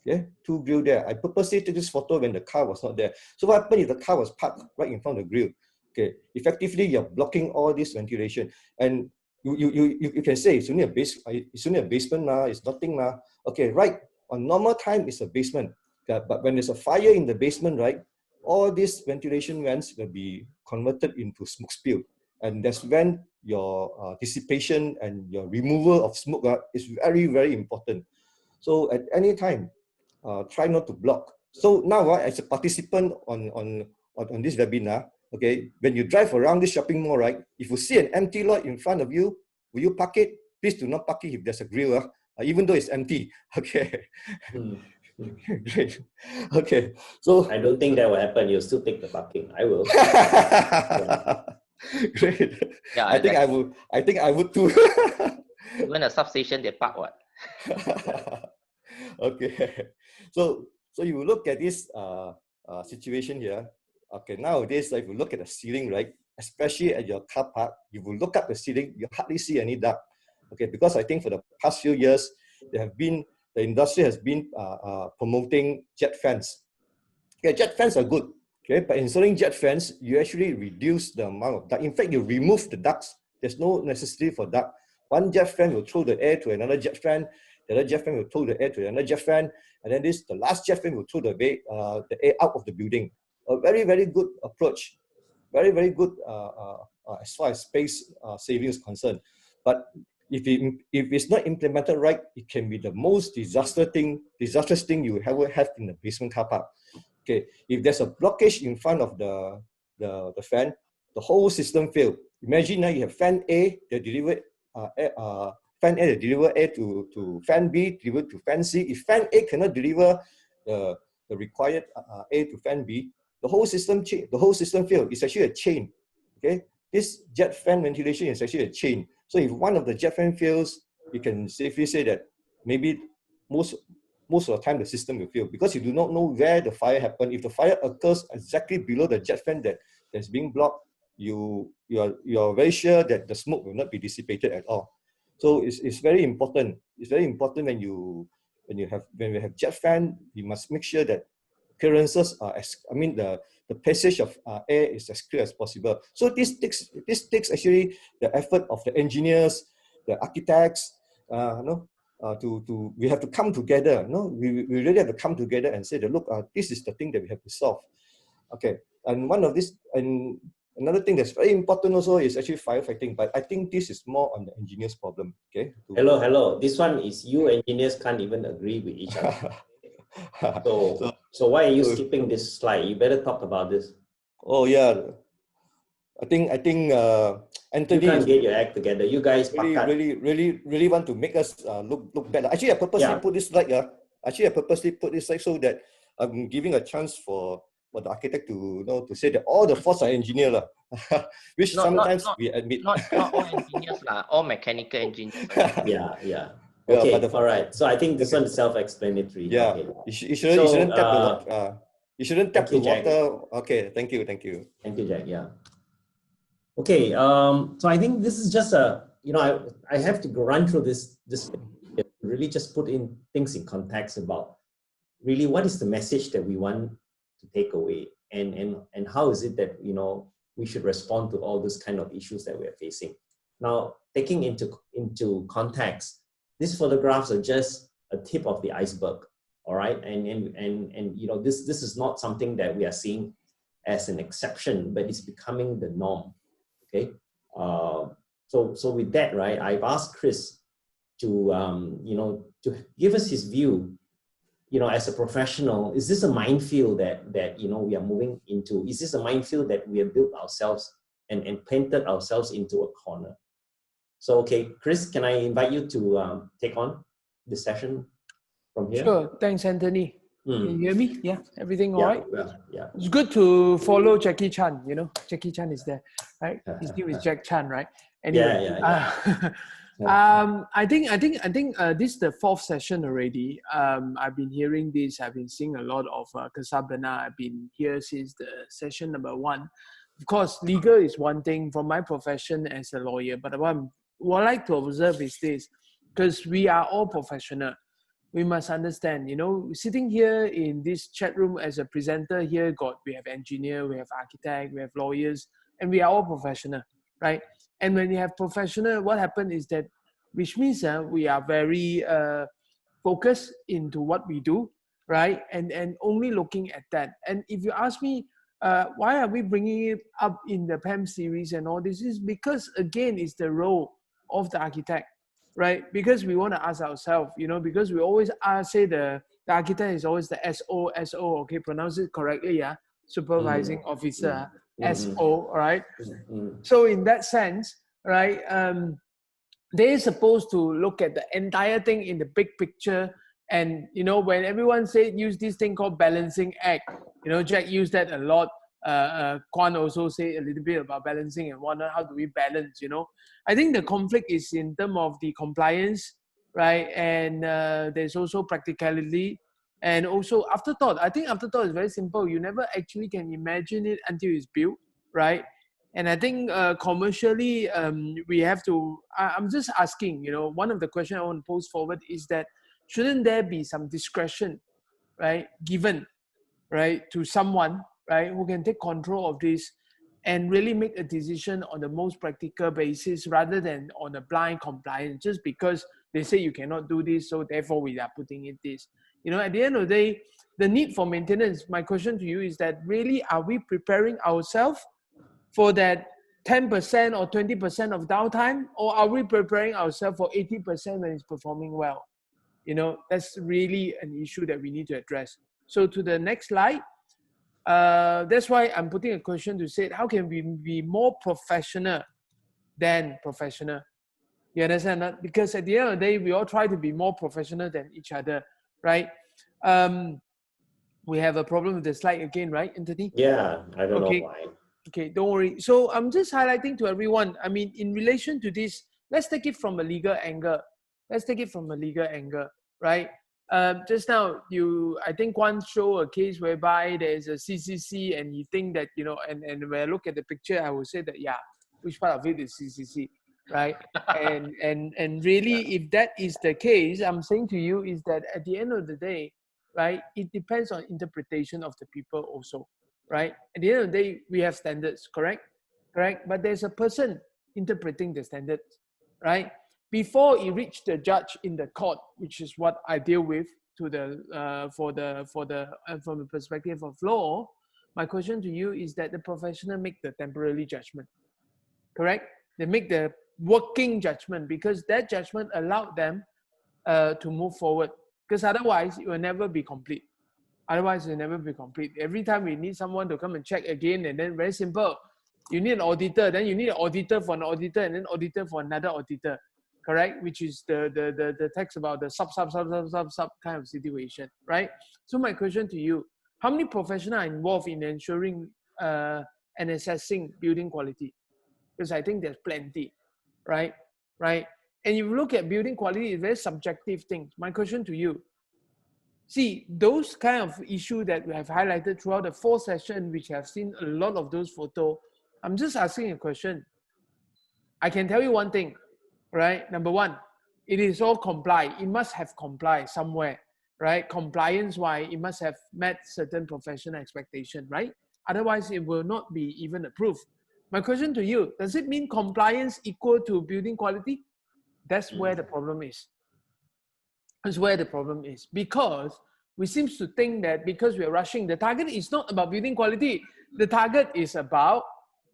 Speaker 4: Okay, two grill there. I purposely took this photo when the car was not there. So what happened if the car was parked right in front of the grill? Okay, effectively you're blocking all this ventilation. And you can say it's only a basement now, it's nothing now. Okay, right. On normal time, it's a basement. Okay, but when there's a fire in the basement, right, all these ventilation vents will be converted into smoke spill. And that's when your dissipation and your removal of smoke is very, very important. So at any time, try not to block. So now, as a participant on this webinar, okay, when you drive around this shopping mall, right, if you see an empty lot in front of you, will you park it? Please do not park it if there's a grill, even though it's empty. Okay. Great. Okay. So
Speaker 1: I don't think that will happen. You'll still take the parking. I will.
Speaker 4: Great.
Speaker 2: Yeah,
Speaker 4: I think I would too.
Speaker 2: Even a substation, they park what?
Speaker 4: Okay. So you look at this situation here. Okay, nowadays, if you look at the ceiling, right, especially at your car park, you will look up the ceiling, you hardly see any duct. Okay, because I think for the past few years, the industry has been promoting jet fans. Okay, jet fans are good. Okay, but installing jet fans, you actually reduce the amount of duct. In fact, you remove the ducts. There's no necessity for duct. One jet fan will throw the air to another jet fan. The other jet fan will throw the air to another jet fan, and then the last jet fan will throw the air out of the building. A very, very good approach. Very, very good as far as space saving is concerned. But if it's not implemented right, it can be the most disastrous thing you ever have in the basement car park. Okay, if there's a blockage in front of the fan, the whole system fails. Imagine now you have fan A that deliver fan A that deliver air to fan B, deliver to fan C. If fan A cannot deliver the required air to fan B, the whole system fails. It's actually a chain. Okay, this jet fan ventilation is actually a chain. So if one of the jet fan fails, you can safely say that maybe most of the time the system will fail because you do not know where the fire happened. If the fire occurs exactly below the jet fan that's being blocked, you are very sure that the smoke will not be dissipated at all. So it's very important. It's very important when we have jet fan, you must make sure that clearances are the passage of air is as clear as possible. So this takes actually the effort of the engineers, the architects, we have to come together. We really have to come together and say that look, this is the thing that we have to solve. Okay, and another thing that's very important also is actually firefighting, but I think this is more on the engineer's problem. Okay.
Speaker 1: Hello. This one is you engineers can't even agree with each other. So why are you skipping this slide? You better talk about this.
Speaker 4: Oh yeah, I think Anthony,
Speaker 1: you can't get your act together. You guys
Speaker 4: really want to make us look better. Actually, I purposely put this slide. So that I'm giving a chance for the architect to say that all the faults are engineer which sometimes we admit.
Speaker 2: Not all engineers all mechanical engineers.
Speaker 1: Yeah. Okay, all right. So I think this one is self-explanatory.
Speaker 4: Yeah,
Speaker 1: okay.
Speaker 4: You shouldn't tap the you shouldn't tap the water.
Speaker 1: Jack.
Speaker 4: Okay, thank you.
Speaker 1: Thank you, Jack. Yeah. Okay. So I think this is just I have to run through this really just put in things in context about really what is the message that we want to take away and how is it that we should respond to all those kind of issues that we are facing. Now, taking into context, these photographs are just a tip of the iceberg, all right? And this is not something that we are seeing as an exception, but it's becoming the norm, okay? So with that, right, I've asked Chris to give us his view, as a professional. Is this a minefield that we are moving into? Is this a minefield that we have built ourselves and painted ourselves into a corner? So, okay, Chris, can I invite you to take on this session from here?
Speaker 3: Sure, thanks, Anthony. Can you hear me? Yeah, everything all
Speaker 1: Yeah,
Speaker 3: right?
Speaker 1: well, yeah.
Speaker 3: It's good to follow Jackie Chan, you know. Jackie Chan is there, right? His name is Jack Chan, right? Anyway, I think this is the fourth session already. I've been hearing this. I've been seeing a lot of Kasabana. I've been here since the session number 1. Of course, legal is one thing from my profession as a lawyer, but what I like to observe is this, because we are all professional. We must understand, you know, sitting here in this chat room as a presenter here, we have engineer, we have architect, we have lawyers, and we are all professional, right? And when you have professional, what happens is that, which means we are very focused into what we do, right? And only looking at that. And if you ask me, why are we bringing it up in the PAM series and all this, is because, again, it's the role of the architect, right? Because we want to ask ourselves, you know, because we always say the architect is always the SO, okay, pronounce it correctly, yeah, supervising officer, SO, right? So in that sense, right, they're supposed to look at the entire thing in the big picture. And, you know, when everyone use this thing called balancing act, you know, Jack used that a lot. Kwan also say a little bit about balancing and wonder how do we balance, you know. I think the conflict is in terms of the compliance, right? And there's also practicality and also afterthought. I think afterthought is very simple. You never actually can imagine it until it's built, right? And I think commercially, we have to, I'm just asking, you know, one of the questions I want to pose forward is that, shouldn't there be some discretion, right, given, right, to someone, right, who can take control of this and really make a decision on the most practical basis rather than on a blind compliance, just because they say you cannot do this, so therefore we are putting it this. You know, at the end of the day, the need for maintenance, my question to you is that, really, are we preparing ourselves for that 10% or 20% of downtime, or are we preparing ourselves for 80% when it's performing well? You know, that's really an issue that we need to address. So to the next slide, that's why I'm putting a question to say, how can we be more professional than professional? You understand that? Because at the end of the day, we all try to be more professional than each other, right? We have a problem with the slide again, right, Anthony?
Speaker 1: Yeah, I don't know why.
Speaker 3: Okay, don't worry. So I'm just highlighting to everyone, I mean, in relation to this, let's take it from a legal angle. Right? Just now, I think Kwan showed a case whereby there's a CCC and you think that, you know, and when I look at the picture, I will say that, yeah, which part of it is CCC, right? and really, if that is the case, I'm saying to you is that at the end of the day, right, it depends on interpretation of the people also, right? At the end of the day, we have standards, correct? But there's a person interpreting the standards, right? Before it reached the judge in the court, which is what I deal with from the perspective of law, my question to you is that the professional make the temporary judgment, correct? They make the working judgment because that judgment allowed them to move forward. Because otherwise, it will never be complete. Every time we need someone to come and check again, and then very simple, you need an auditor, then you need an auditor for an auditor, and then auditor for another auditor, correct? Which is the text about the sub kind of situation, right? So my question to you, how many professionals are involved in ensuring and assessing building quality? Because I think there's plenty, right? And if you look at building quality, it's very subjective thing. My question to you, see, those kind of issues that we have highlighted throughout the 4 sessions, which have seen a lot of those photos, I'm just asking a question. I can tell you one thing, right? Number one, it is all comply. It must have complied somewhere, right? Compliance-wise, it must have met certain professional expectation, right? Otherwise, it will not be even approved. My question to you, does it mean compliance equal to building quality? That's where the problem is. Because we seem to think that because we're rushing, the target is not about building quality. The target is about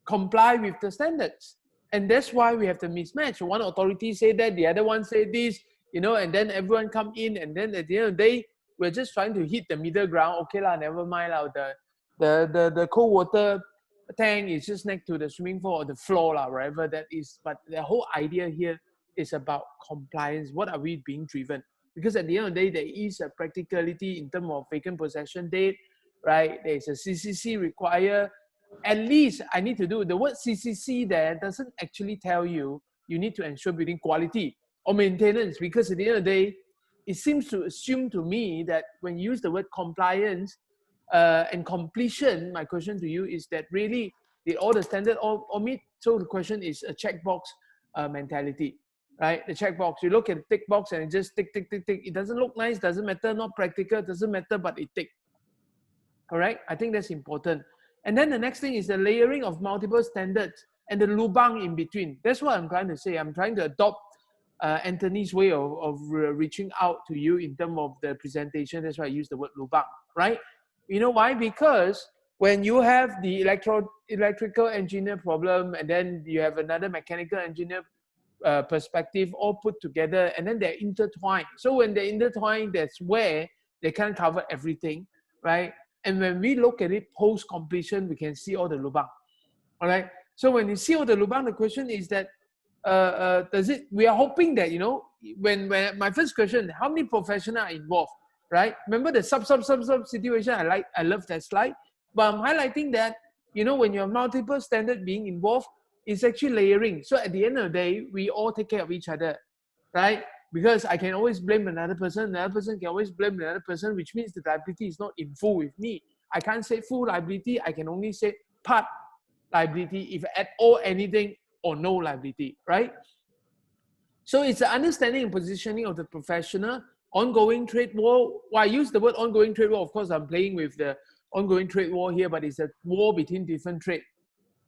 Speaker 3: comply with the standards. And that's why we have the mismatch. One authority say that, the other one say this, you know, and then everyone come in, and then at the end of the day, we're just trying to hit the middle ground. Okay lah, never mind lah. The cold water tank is just next to the swimming pool or the floor lah, wherever that is. But the whole idea here is about compliance. What are we being driven? because at the end of the day, there is a practicality in terms of vacant possession date, right? There's a CCC require. At least I need to do the word CCC there doesn't actually tell you need to ensure building quality or maintenance, because at the end of the day, it seems to assume to me that when you use the word compliance and completion, my question to you is that really did all the standard all meet? So the question is a checkbox mentality, right? The checkbox, you look at the tick box and it just tick, tick, tick, tick. It doesn't look nice, doesn't matter, not practical, doesn't matter, but it tick. Correct? I think that's important. And then the next thing is the layering of multiple standards and the lubang in between. That's what I'm trying to say. I'm trying to adopt Anthony's way of reaching out to you in terms of the presentation. That's why I use the word lubang, right? You know why? Because when you have the electrical engineer problem and then you have another mechanical engineer perspective all put together, and then they're intertwined. So when they're intertwined, that's where they can't cover everything, right? And when we look at it post-completion, we can see all the lubang, all right? So when you see all the lubang, the question is that, we are hoping that, you know, when my first question, how many professionals are involved, right? Remember the sub situation, I love that slide, but I'm highlighting that, you know, when you have multiple standards being involved, it's actually layering. So at the end of the day, we all take care of each other, right? Because I can always blame another person can always blame another person, which means the liability is not in full with me. I can't say full liability, I can only say part liability, if at all anything, or no liability, right? So it's the understanding and positioning of the professional, ongoing trade war. Well, I use the word ongoing trade war, of course I'm playing with the ongoing trade war here, but it's a war between different trade.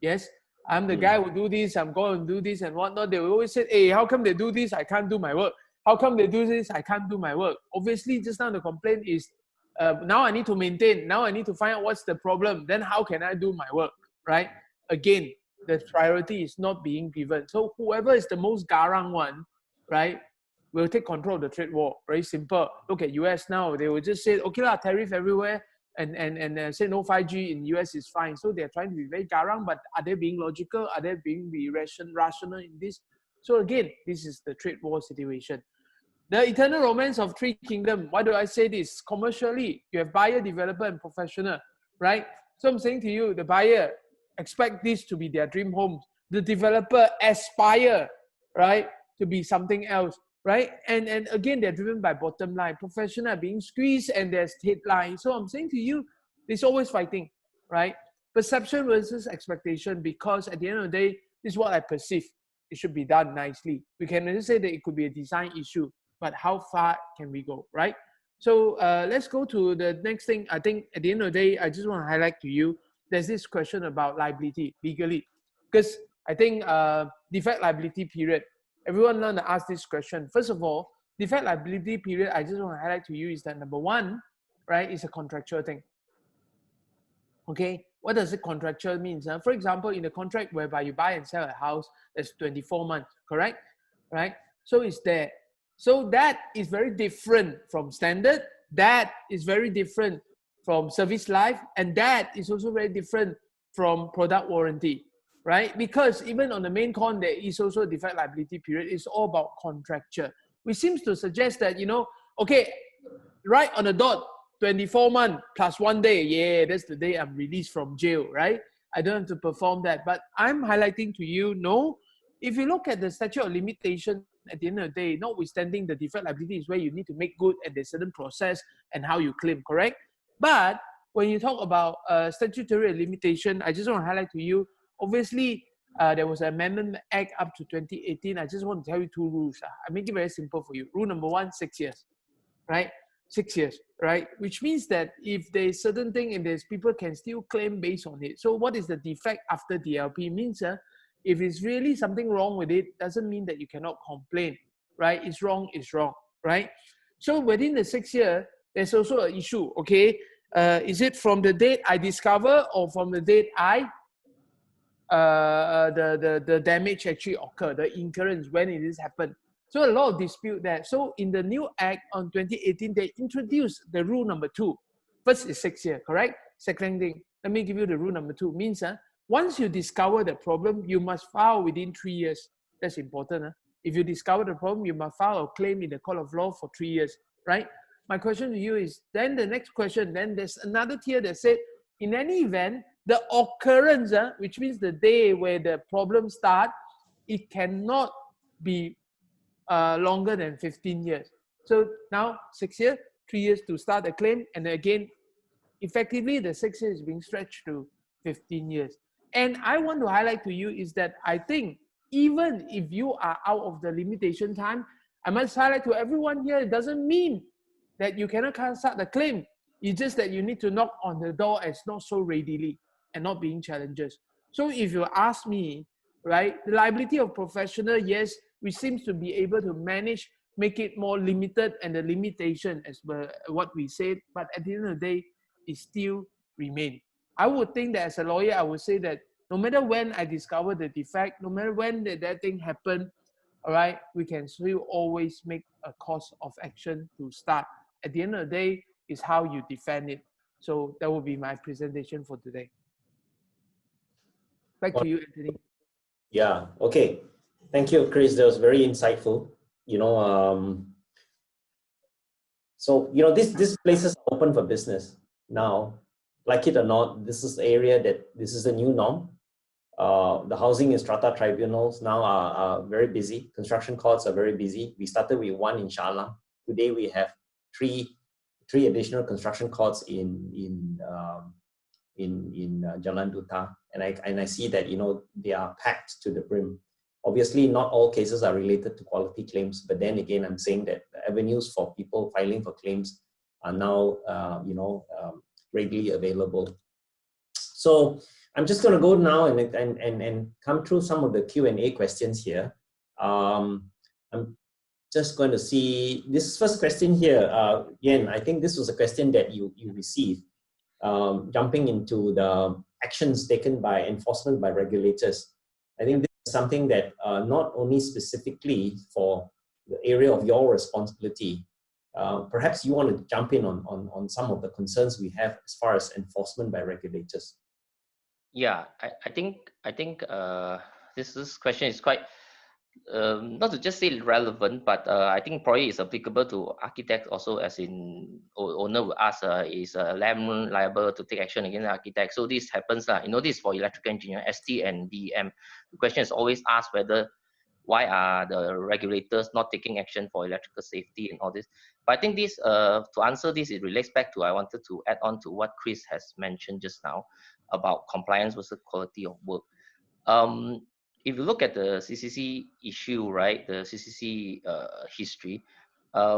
Speaker 3: Yes, I'm the guy who do this, I'm going to do this and whatnot. They will always say, hey, how come they do this? I can't do my work. How come they do this? I can't do my work. Obviously, just now the complaint is, now I need to maintain. Now I need to find out what's the problem. Then how can I do my work, right? Again, the priority is not being given. So whoever is the most garang one, right, will take control of the trade war. Very simple. Look at US now. They will just say, okay lah, tariff everywhere. And say no 5G in US is fine. So they're trying to be very garang, but are they being logical? Are they being rational in this? So again, this is the trade war situation. The eternal romance of three kingdoms. Why do I say this? Commercially, you have buyer, developer, and professional, right? So I'm saying to you, the buyer expect this to be their dream home. The developer aspire, right, to be something else, right? And again, they're driven by bottom line. Professional being squeezed and there's headline. So I'm saying to you, it's always fighting, right? Perception versus expectation, because at the end of the day, this is what I perceive. It should be done nicely. We can just say that it could be a design issue, but how far can we go, right? So let's go to the next thing. I think at the end of the day, I just want to highlight to you, there's this question about liability legally, because I think defect liability period, everyone learn to ask this question. First of all, defect liability period, I just want to highlight to you is that number one, right, is a contractual thing. Okay, what does it contractual means? For example, in a contract whereby you buy and sell a house, that's 24 months, correct? Right? So it's there. So that is very different from standard. That is very different from service life. And that is also very different from product warranty, right? Because even on the main con, there is also a defect liability period. It's all about contractual, which seems to suggest that, you know, okay, right on the dot, 24 months plus 1 day. Yeah, that's the day I'm released from jail, right? I don't have to perform that. But I'm highlighting to you, no, if you look at the statute of limitation, at the end of the day, notwithstanding the defect liability is where you need to make good at the certain process and how you claim, correct? But when you talk about statutory limitation, I just want to highlight to you, obviously, there was an Amendment Act up to 2018. I just want to tell you two rules. I make it very simple for you. Rule number one, 6 years, right? 6 years, right? Which means that if there's certain thing and there's people can still claim based on it. So what is the defect after DLP? Means if it's really something wrong with it, doesn't mean that you cannot complain, right? It's wrong, right? So within the 6 year, there's also an issue, okay? Is it from the date I discover or from the date the damage actually occurred, the incurrence, when it is happened? So a lot of dispute there. So in the new act on 2018, they introduced the rule number 2. First is 6 years, correct? Second thing, let me give you the rule number 2. Means once you discover the problem, you must file within 3 years. That's important. If you discover the problem, you must file a claim in the court of law for 3 years, right? My question to you is, then the next question, then there's another tier that said, in any event, the occurrence, which means the day where the problem starts, it cannot be longer than 15 years. So now 6 years, 3 years to start the claim, and again, effectively the 6 years is being stretched to 15 years. And I want to highlight to you is that I think even if you are out of the limitation time, I must highlight to everyone here, it doesn't mean that you cannot start the claim. It's just that you need to knock on the door as not so readily and not being challenges. So if you ask me, right, the liability of professional, yes, we seem to be able to manage, make it more limited, and the limitation as what we said, but at the end of the day, it still remain. I would think that as a lawyer, I would say that no matter when I discover the defect, no matter when that thing happened, all right, we can still always make a course of action to start. At the end of the day, is how you defend it. So that will be my presentation for today. Back to you, Anthony.
Speaker 1: Yeah, okay. Thank you, Chris. That was very insightful. So, these places are open for business now. Like it or not, this is the area that this is the new norm. The housing and strata tribunals now are very busy. Construction courts are very busy. We started with one in Shah Alam. Today we have three additional construction courts in Jalan Duta, and I see that they are packed to the brim. Obviously, not all cases are related to quality claims, but then again, I'm saying that the avenues for people filing for claims are now readily available. So I'm just going to go now and come through some of the Q&A questions here. I'm just going to see this first question here. Yen, I think this was a question that you received, jumping into the actions taken by enforcement by regulators. I think this is something that not only specifically for the area of your responsibility, perhaps you want to jump in on some of the concerns we have as far as enforcement by regulators.
Speaker 2: Yeah, I think this question is quite not to just say relevant, but I think probably is applicable to architects also, as in owner will ask, is a landlord liable to take action against the architect? So this happens, this for electrical engineer, ST and BM. The question is always asked why are the regulators not taking action for electrical safety and all this? But I think this, to answer this, it relates back to, I wanted to add on to what Chris has mentioned just now about compliance versus quality of work. If you look at the CCC issue, right, the CCC history,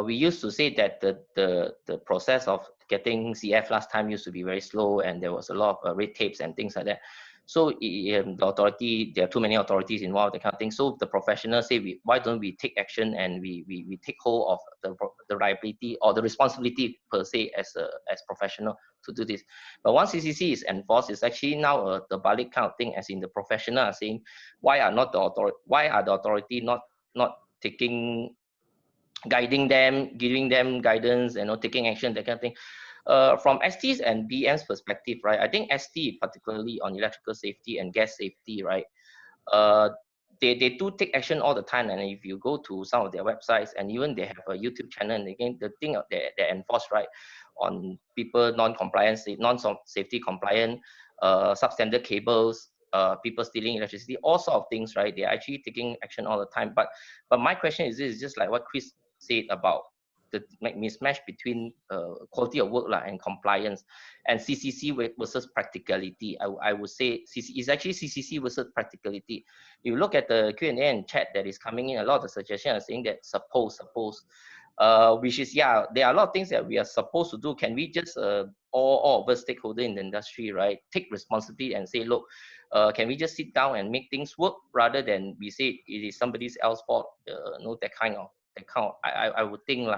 Speaker 2: we used to say that the process of getting CF last time used to be very slow, and there was a lot of red tapes and things like that. So the authority, there are too many authorities involved, that kind of thing. So the professionals say, why don't we take action and we take hold of the liability or the responsibility per se as professional to do this. But once CCC is enforced, it's actually now the balik kind of thing, as in the professional are saying, why are the authority not taking, guiding them, giving them guidance, taking action, that kind of thing. From ST's and BM's perspective, right, I think ST, particularly on electrical safety and gas safety, right, they do take action all the time. And if you go to some of their websites, and even they have a YouTube channel, and again, the thing they enforce, right, on people non-compliant, non-safety compliant, substandard cables, people stealing electricity, all sort of things, right, they're actually taking action all the time. But my question is this, just like what Chris said about the mismatch between quality of work and compliance, and CCC versus practicality. I would say it's actually CCC versus practicality. You look at the Q&A and chat that is coming in, a lot of the suggestions are saying that suppose, which is, yeah, there are a lot of things that we are supposed to do. Can we just, all of us stakeholders in the industry, right, take responsibility and say, look, can we just sit down and make things work, rather than we say it is somebody else's fault, that kind of, I would think,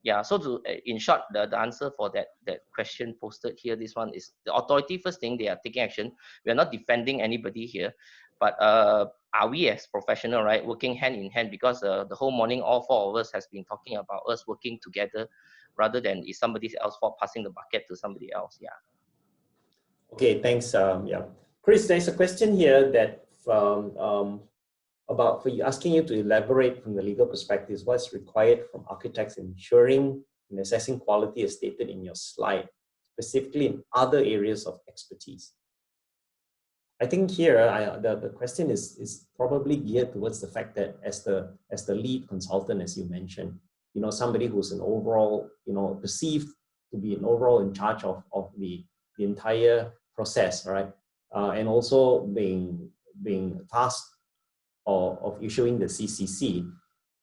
Speaker 2: yeah. So in short, the answer for that question posted here, this one is the authority. First thing, they are taking action. We are not defending anybody here, but are we as professional, right, working hand in hand? Because the whole morning, all four of us has been talking about us working together, rather than is somebody else's fault, passing the bucket to somebody else. Yeah.
Speaker 1: Okay, thanks. Yeah, Chris, there's a question here that from about for you, asking you to elaborate from the legal perspective what's required from architects in ensuring and assessing quality as stated in your slide, specifically in other areas of expertise. I think here the question is probably geared towards the fact that as the lead consultant, as you mentioned, somebody who's an overall, perceived to be an overall in charge of the entire process, right? And also being tasked of issuing the CCC.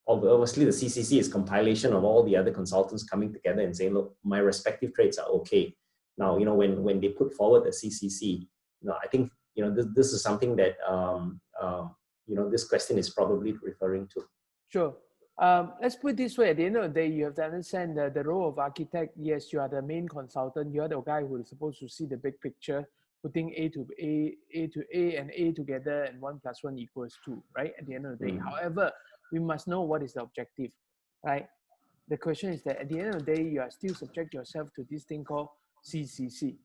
Speaker 1: Obviously, the CCC is compilation of all the other consultants coming together and saying, look, my respective trades are okay. Now, when they put forward the CCC, I think, this is something that, this question is probably referring to.
Speaker 3: Sure. Let's put it this way. At the end of the day, you have to understand the role of architect. Yes, you are the main consultant. You are the guy who is supposed to see the big picture, putting A to A and A together, and 1 + 1 = 2, right? At the end of the day. However, we must know what is the objective, right? The question is that at the end of the day, you are still subject yourself to this thing called CCC,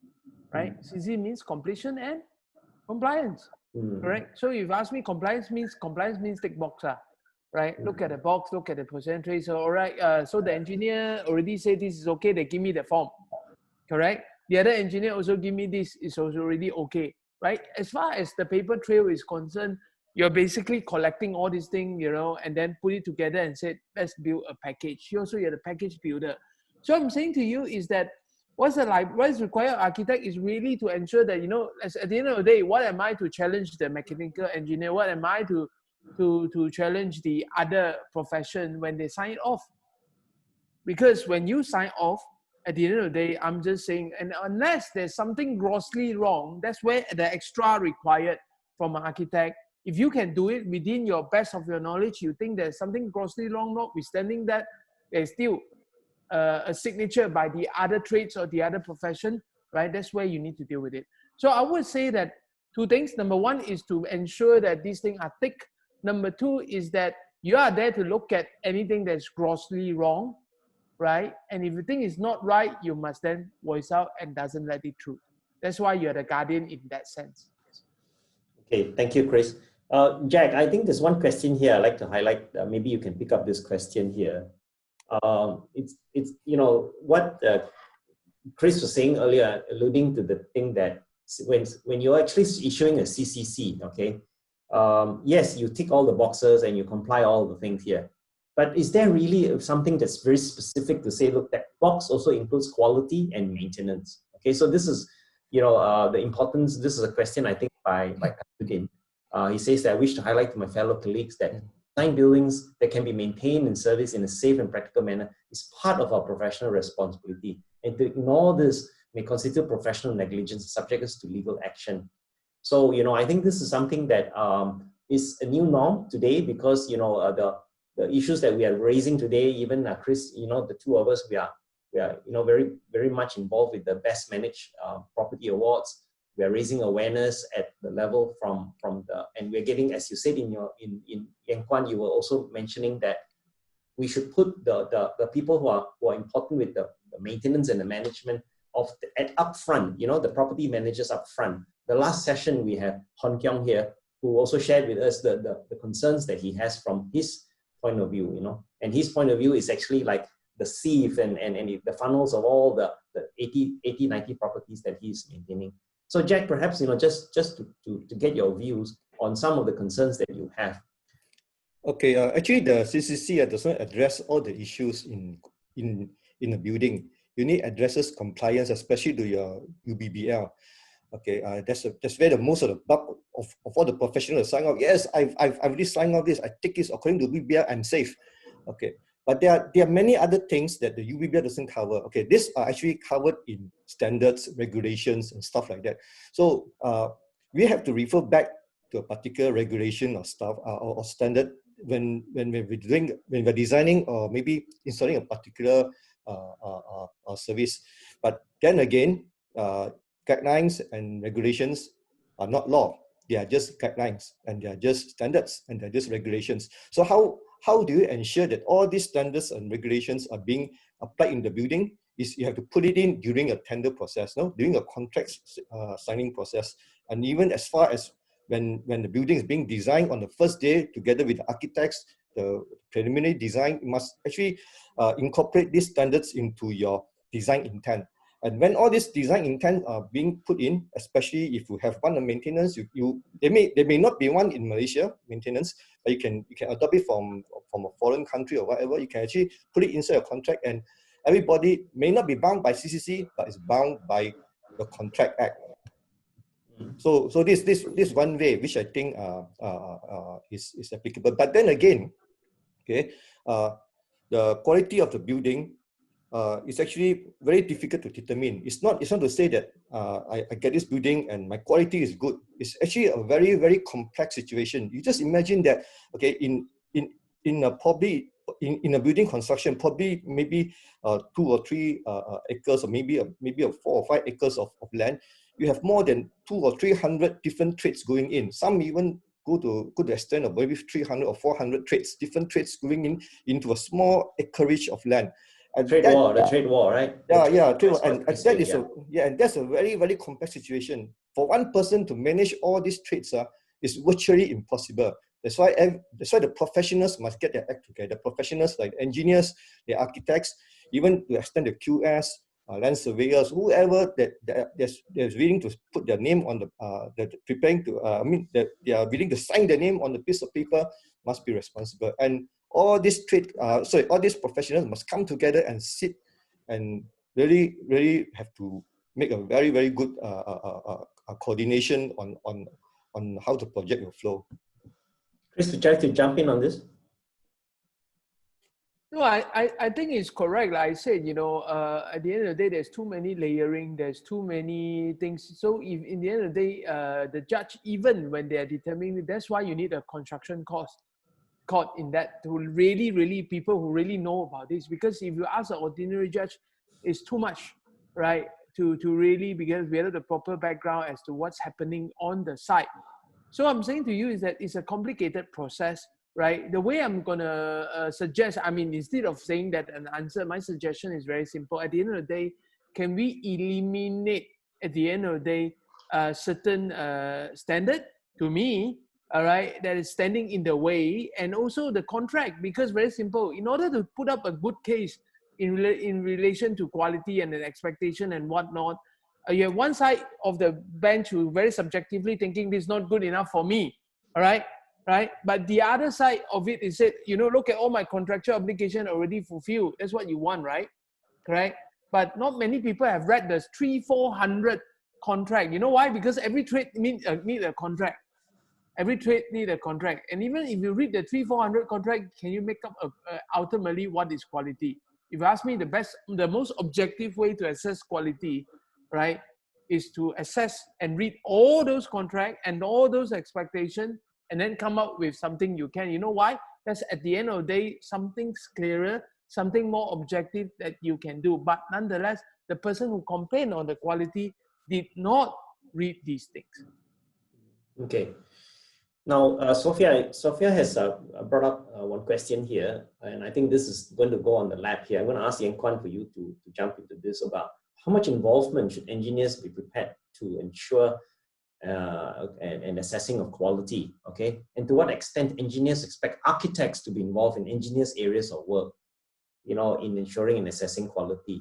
Speaker 3: right? CCC means completion and compliance, correct? So if you ask me, compliance means tick box, right? Look at the box, look at the percentage. So all right, so the engineer already said this is okay. They give me the form, correct? The other engineer also give me this, is also already okay, right? As far as the paper trail is concerned, you're basically collecting all these things, and then put it together and said, let's build a package. You also, you're the package builder. So I'm saying to you is that what is required of architect is really to ensure that, at the end of the day, what am I to challenge the mechanical engineer? What am I to challenge the other profession when they sign it off? Because when you sign off, at the end of the day, I'm just saying, and unless there's something grossly wrong, that's where the extra required from an architect. If you can do it within your best of your knowledge, you think there's something grossly wrong, notwithstanding that, there's still a signature by the other trades or the other profession, right? That's where you need to deal with it. So I would say that 2 things. Number 1 is to ensure that these things are thick. Number 2 is that you are there to look at anything that's grossly wrong, right? And if you think it's not right, you must then voice out and doesn't let it through. That's why you're the guardian in that sense.
Speaker 1: Okay, thank you, Chris. Jack, I think there's one question here I'd like to highlight. Maybe you can pick up this question here. It's what Chris was saying earlier, alluding to the thing that when you're actually issuing a CCC, okay, yes, you tick all the boxes and you comply all the things here. But is there really something that's very specific to say, look, that box also includes quality and maintenance? Okay, so this is, the importance. This is a question I think by Putin. He says that I wish to highlight to my fellow colleagues that design buildings that can be maintained and serviced in a safe and practical manner is part of our professional responsibility. And to ignore this may constitute professional negligence and subject us to legal action. So, I think this is something that is a new norm today because, the issues that we are raising today, even Chris, the 2 of us, we are very, very much involved with the Best Managed Property Awards. We are raising awareness at the level and we're getting, as you said in Yen Kwan, you were also mentioning that we should put the people who are important with the maintenance and the management up front, the property managers up front. The last session we have Hon Kyung here, who also shared with us the concerns that he has from his point of view, and his point of view is actually like the sieve and the funnels of all the 80, 90 properties that he's maintaining. So Jack, perhaps, just to get your views on some of the concerns that you have.
Speaker 4: Okay, actually the CCC does not address all the issues in the building. You need addresses compliance, especially to your UBBL. Okay, that's where the most of the bulk of all the professionals sign off. Yes, I've already signed off this. I take this according to UBBL. I'm safe. Okay, but there are many other things that the UBBL doesn't cover. Okay, these are actually covered in standards, regulations, and stuff like that. So we have to refer back to a particular regulation or stuff or standard when we're designing or maybe installing a particular service. But then again, guidelines and regulations are not law. They are just guidelines and they are just standards and they're just regulations. So how do you ensure that all these standards and regulations are being applied in the building? Is you have to put it in during a tender process, during a contract signing process, and even as far as when the building is being designed on the first day, together with the architects, the preliminary design, you must actually incorporate these standards into your design intent. And when all these design intent are being put in, especially if you have one on maintenance, there may not be one in Malaysia maintenance, but you can adopt it from a foreign country or whatever. You can actually put it inside a contract, and everybody may not be bound by CCC, but is bound by the Contract Act. So this one way which I think is applicable. But then again, okay, the quality of the building is actually very difficult to determine. It's not to say that I get this building and my quality is good. It's actually a very, very complex situation. You just imagine that, okay, in a building construction, probably maybe 2 or 3 acres, or maybe 4 or 5 acres of land, you have more than 200 or 300 different trades going in. Some even go to the extent of maybe 300 or 400 trades, different trades going into a small acreage of land. And
Speaker 1: the trade war, right?
Speaker 4: Trade war. And that's a very, very complex situation. For one person to manage all these trades is virtually impossible. That's why the professionals must get their act together. Professionals like engineers, the architects, even to extend the QS, land surveyors, whoever that's willing to put their name on that they are willing to sign their name on the piece of paper, must be responsible. And all these all these professionals must come together and sit and really, really have to make a very, very good coordination on how the project will flow.
Speaker 1: Chris, would you like to jump in on this?
Speaker 3: No, I think it's correct. Like I said, at the end of the day, there's too many layering, there's too many things. So if in the end of the day, the judge, even when they are determining, that's why you need a construction court in that to really people who really know about this. Because if you ask an ordinary judge, it's too much, right? To really, because we have the proper background as to what's happening on the site. So I'm saying to you is that it's a complicated process, right? The way I'm gonna suggest, instead of saying that an answer, my suggestion is very simple. At the end of the day, can we eliminate, at the end of the day, a certain standard, to me, all right, that is standing in the way, and also the contract, because very simple, in order to put up a good case in relation to quality and an expectation and whatnot, you have one side of the bench who very subjectively thinking this is not good enough for me, all right? But the other side of it is that, look at all my contractual obligation already fulfilled. That's what you want, right? Correct? But not many people have read the 300-400 contract. You know why? Because every trade need a contract. Every trade need a contract. And even if you read the 300-400 contract, can you make up ultimately what is quality? If you ask me, the most objective way to assess quality, right, is to assess and read all those contracts and all those expectations, and then come up with something you can. You know why? That's at the end of the day, something's clearer, something more objective that you can do. But nonetheless, the person who complained on the quality did not read these things.
Speaker 1: Okay. Now, Sophia has brought up one question here, and I think this is going to go on the lap here. I'm going to ask Yen Kwan for you to jump into this about how much involvement should engineers be prepared to ensure and assessing of quality, okay? And to what extent engineers expect architects to be involved in engineers' areas of work, in ensuring and assessing quality.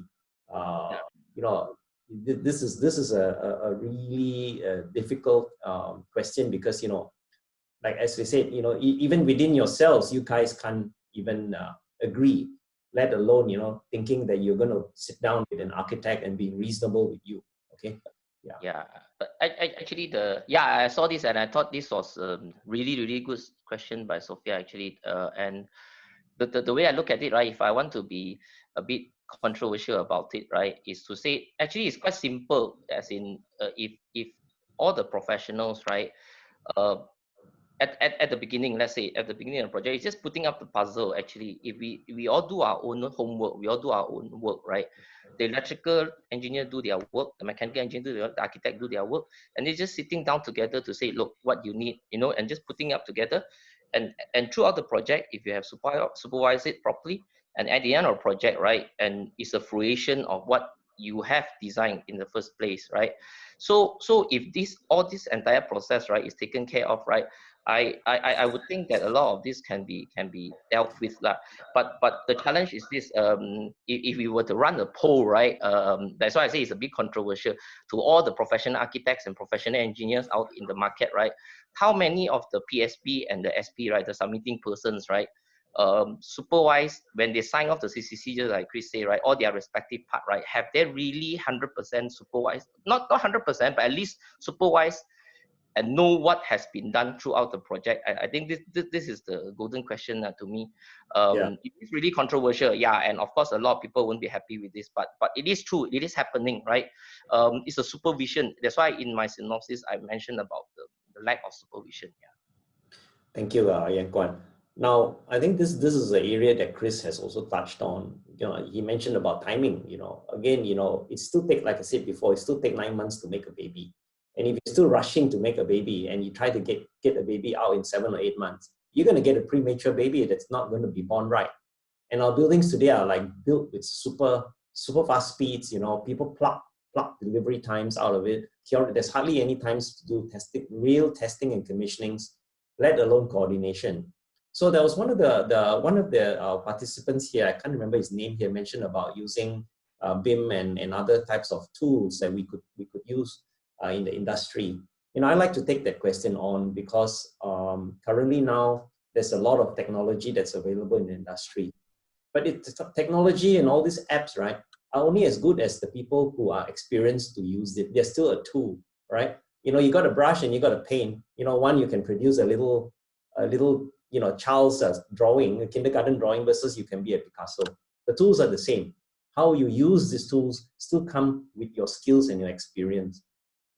Speaker 1: This is a really difficult question because, like as we said, even within yourselves, you guys can't even agree, let alone, thinking that you're going to sit down with an architect and be reasonable with you, okay?
Speaker 2: Yeah, but I saw this and I thought this was a really, really good question by Sophia actually. And the way I look at it, right, if I want to be a bit controversial about it, right, is to say actually it's quite simple. As in, if all the professionals, right, at the beginning, let's say at the beginning of the project, it's just putting up the puzzle. Actually, if we all do our own homework, we all do our own work, right? The electrical engineer do their work, the mechanical engineer do their work, the architect do their work, and they're just sitting down together to say, look, what you need, and just putting up together. And throughout the project, if you have supervised it properly, and at the end of the project, right, and it's a fruition of what you have designed in the first place, right? So if all this entire process, right, is taken care of, right, I would think that a lot of this can be dealt with lah. But the challenge is this: if we were to run a poll, right, that's why I say it's a bit controversial to all the professional architects and professional engineers out in the market, right? How many of the PSP and the SP, right, the submitting persons, right, supervised when they sign off the CCC, just like Chris say, right, all their respective part, right, have they really 100% supervised? Not 100%, but at least supervised and know what has been done throughout the project. I think this is the golden question to me. It's really controversial, yeah, and of course a lot of people won't be happy with this, but it is true, it is happening, right? It's a supervision. That's why in my synopsis I mentioned about the lack of supervision. Yeah.
Speaker 1: Thank you, Yen Kwan. Now, I think this is an area that Chris has also touched on. He mentioned about timing. Again, it still take, like I said before, it still take 9 months to make a baby. And if you're still rushing to make a baby and you try to get a baby out in 7 or 8 months, you're going to get a premature baby that's not going to be born right. And our buildings today are like built with super fast speeds. People pluck delivery times out of it. There's hardly any times to do real testing and commissionings, let alone coordination. So there was one of the participants here, I can't remember his name here, mentioned about using BIM and other types of tools that we could use in the industry. I like to take that question on because currently now there's a lot of technology that's available in the industry. But technology and all these apps, right, are only as good as the people who are experienced to use it. They're still a tool, right? You got a brush and you got a paint. One, you can produce a little child's drawing, a kindergarten drawing, versus you can be a Picasso. The tools are the same. How you use these tools still come with your skills and your experience.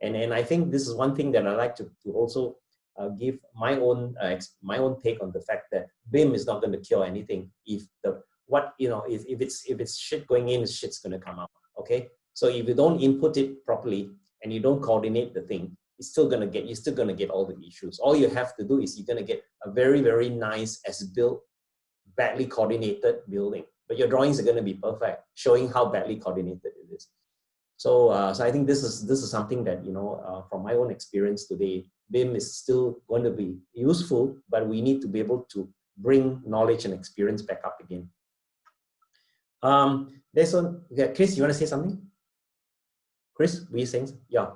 Speaker 1: And I think this is one thing that I like to also give my own take on the fact that BIM is not going to cure anything. If it's shit going in, shit's going to come out. Okay, so if you don't input it properly and you don't coordinate the thing, you're still going to get all the issues. All you have to do is you're going to get a very, very nice as-built, badly coordinated building, but your drawings are going to be perfect, showing how badly coordinated it is. So I think this is something that, from my own experience today, BIM is still going to be useful, but we need to be able to bring knowledge and experience back up again. There's one. Yeah, Chris, you want to say something? Chris, were you saying something? Yeah.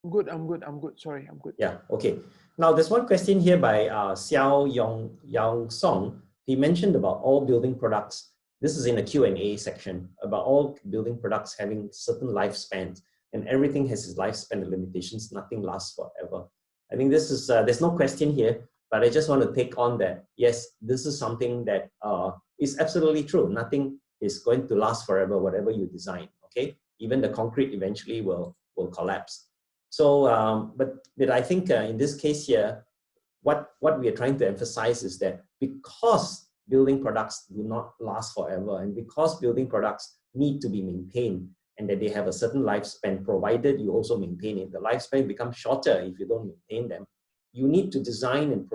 Speaker 3: I'm good. Sorry, I'm good.
Speaker 1: Yeah, okay. Now, there's one question here by Xiao Yang Song. He mentioned about all building products. This is in a Q&A section about all building products having certain lifespans, and everything has its lifespan limitations. Nothing lasts forever. I think this is, there's no question here, but I just want to take on that. Yes, this is something that is absolutely true. Nothing is going to last forever, whatever you design, okay? Even the concrete eventually will collapse. So, but I think in this case here, what we are trying to emphasize is that because building products do not last forever, and because building products need to be maintained, and that they have a certain lifespan, provided you also maintain it. The lifespan becomes shorter if you don't maintain them. You need to design and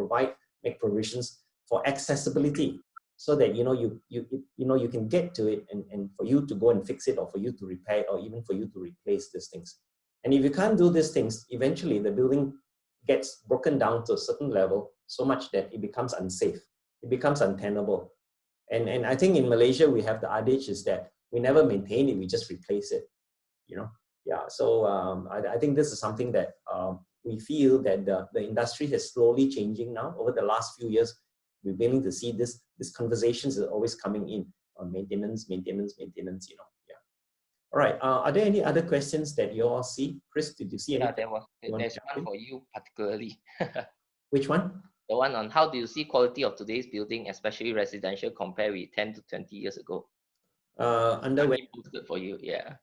Speaker 1: make provisions for accessibility, so that you can get to it, and for you to go and fix it, or for you to repair it, or even for you to replace these things. And if you can't do these things, eventually the building gets broken down to a certain level, so much that it becomes unsafe. It becomes untenable. And I think in Malaysia, we have the adage is that we never maintain it, we just replace it, Yeah, so I think this is something that we feel that the industry is slowly changing now. Over the last few years, we're beginning to see this conversations are always coming in on maintenance, Yeah. All right, are there any other questions that you all see? Chris, did you see any?
Speaker 2: Yeah, there's one for you particularly.
Speaker 1: Which one?
Speaker 2: The one on how do you see quality of today's building, especially residential, compared with 10 to 20 years ago?
Speaker 1: Under which?
Speaker 2: For you, yeah.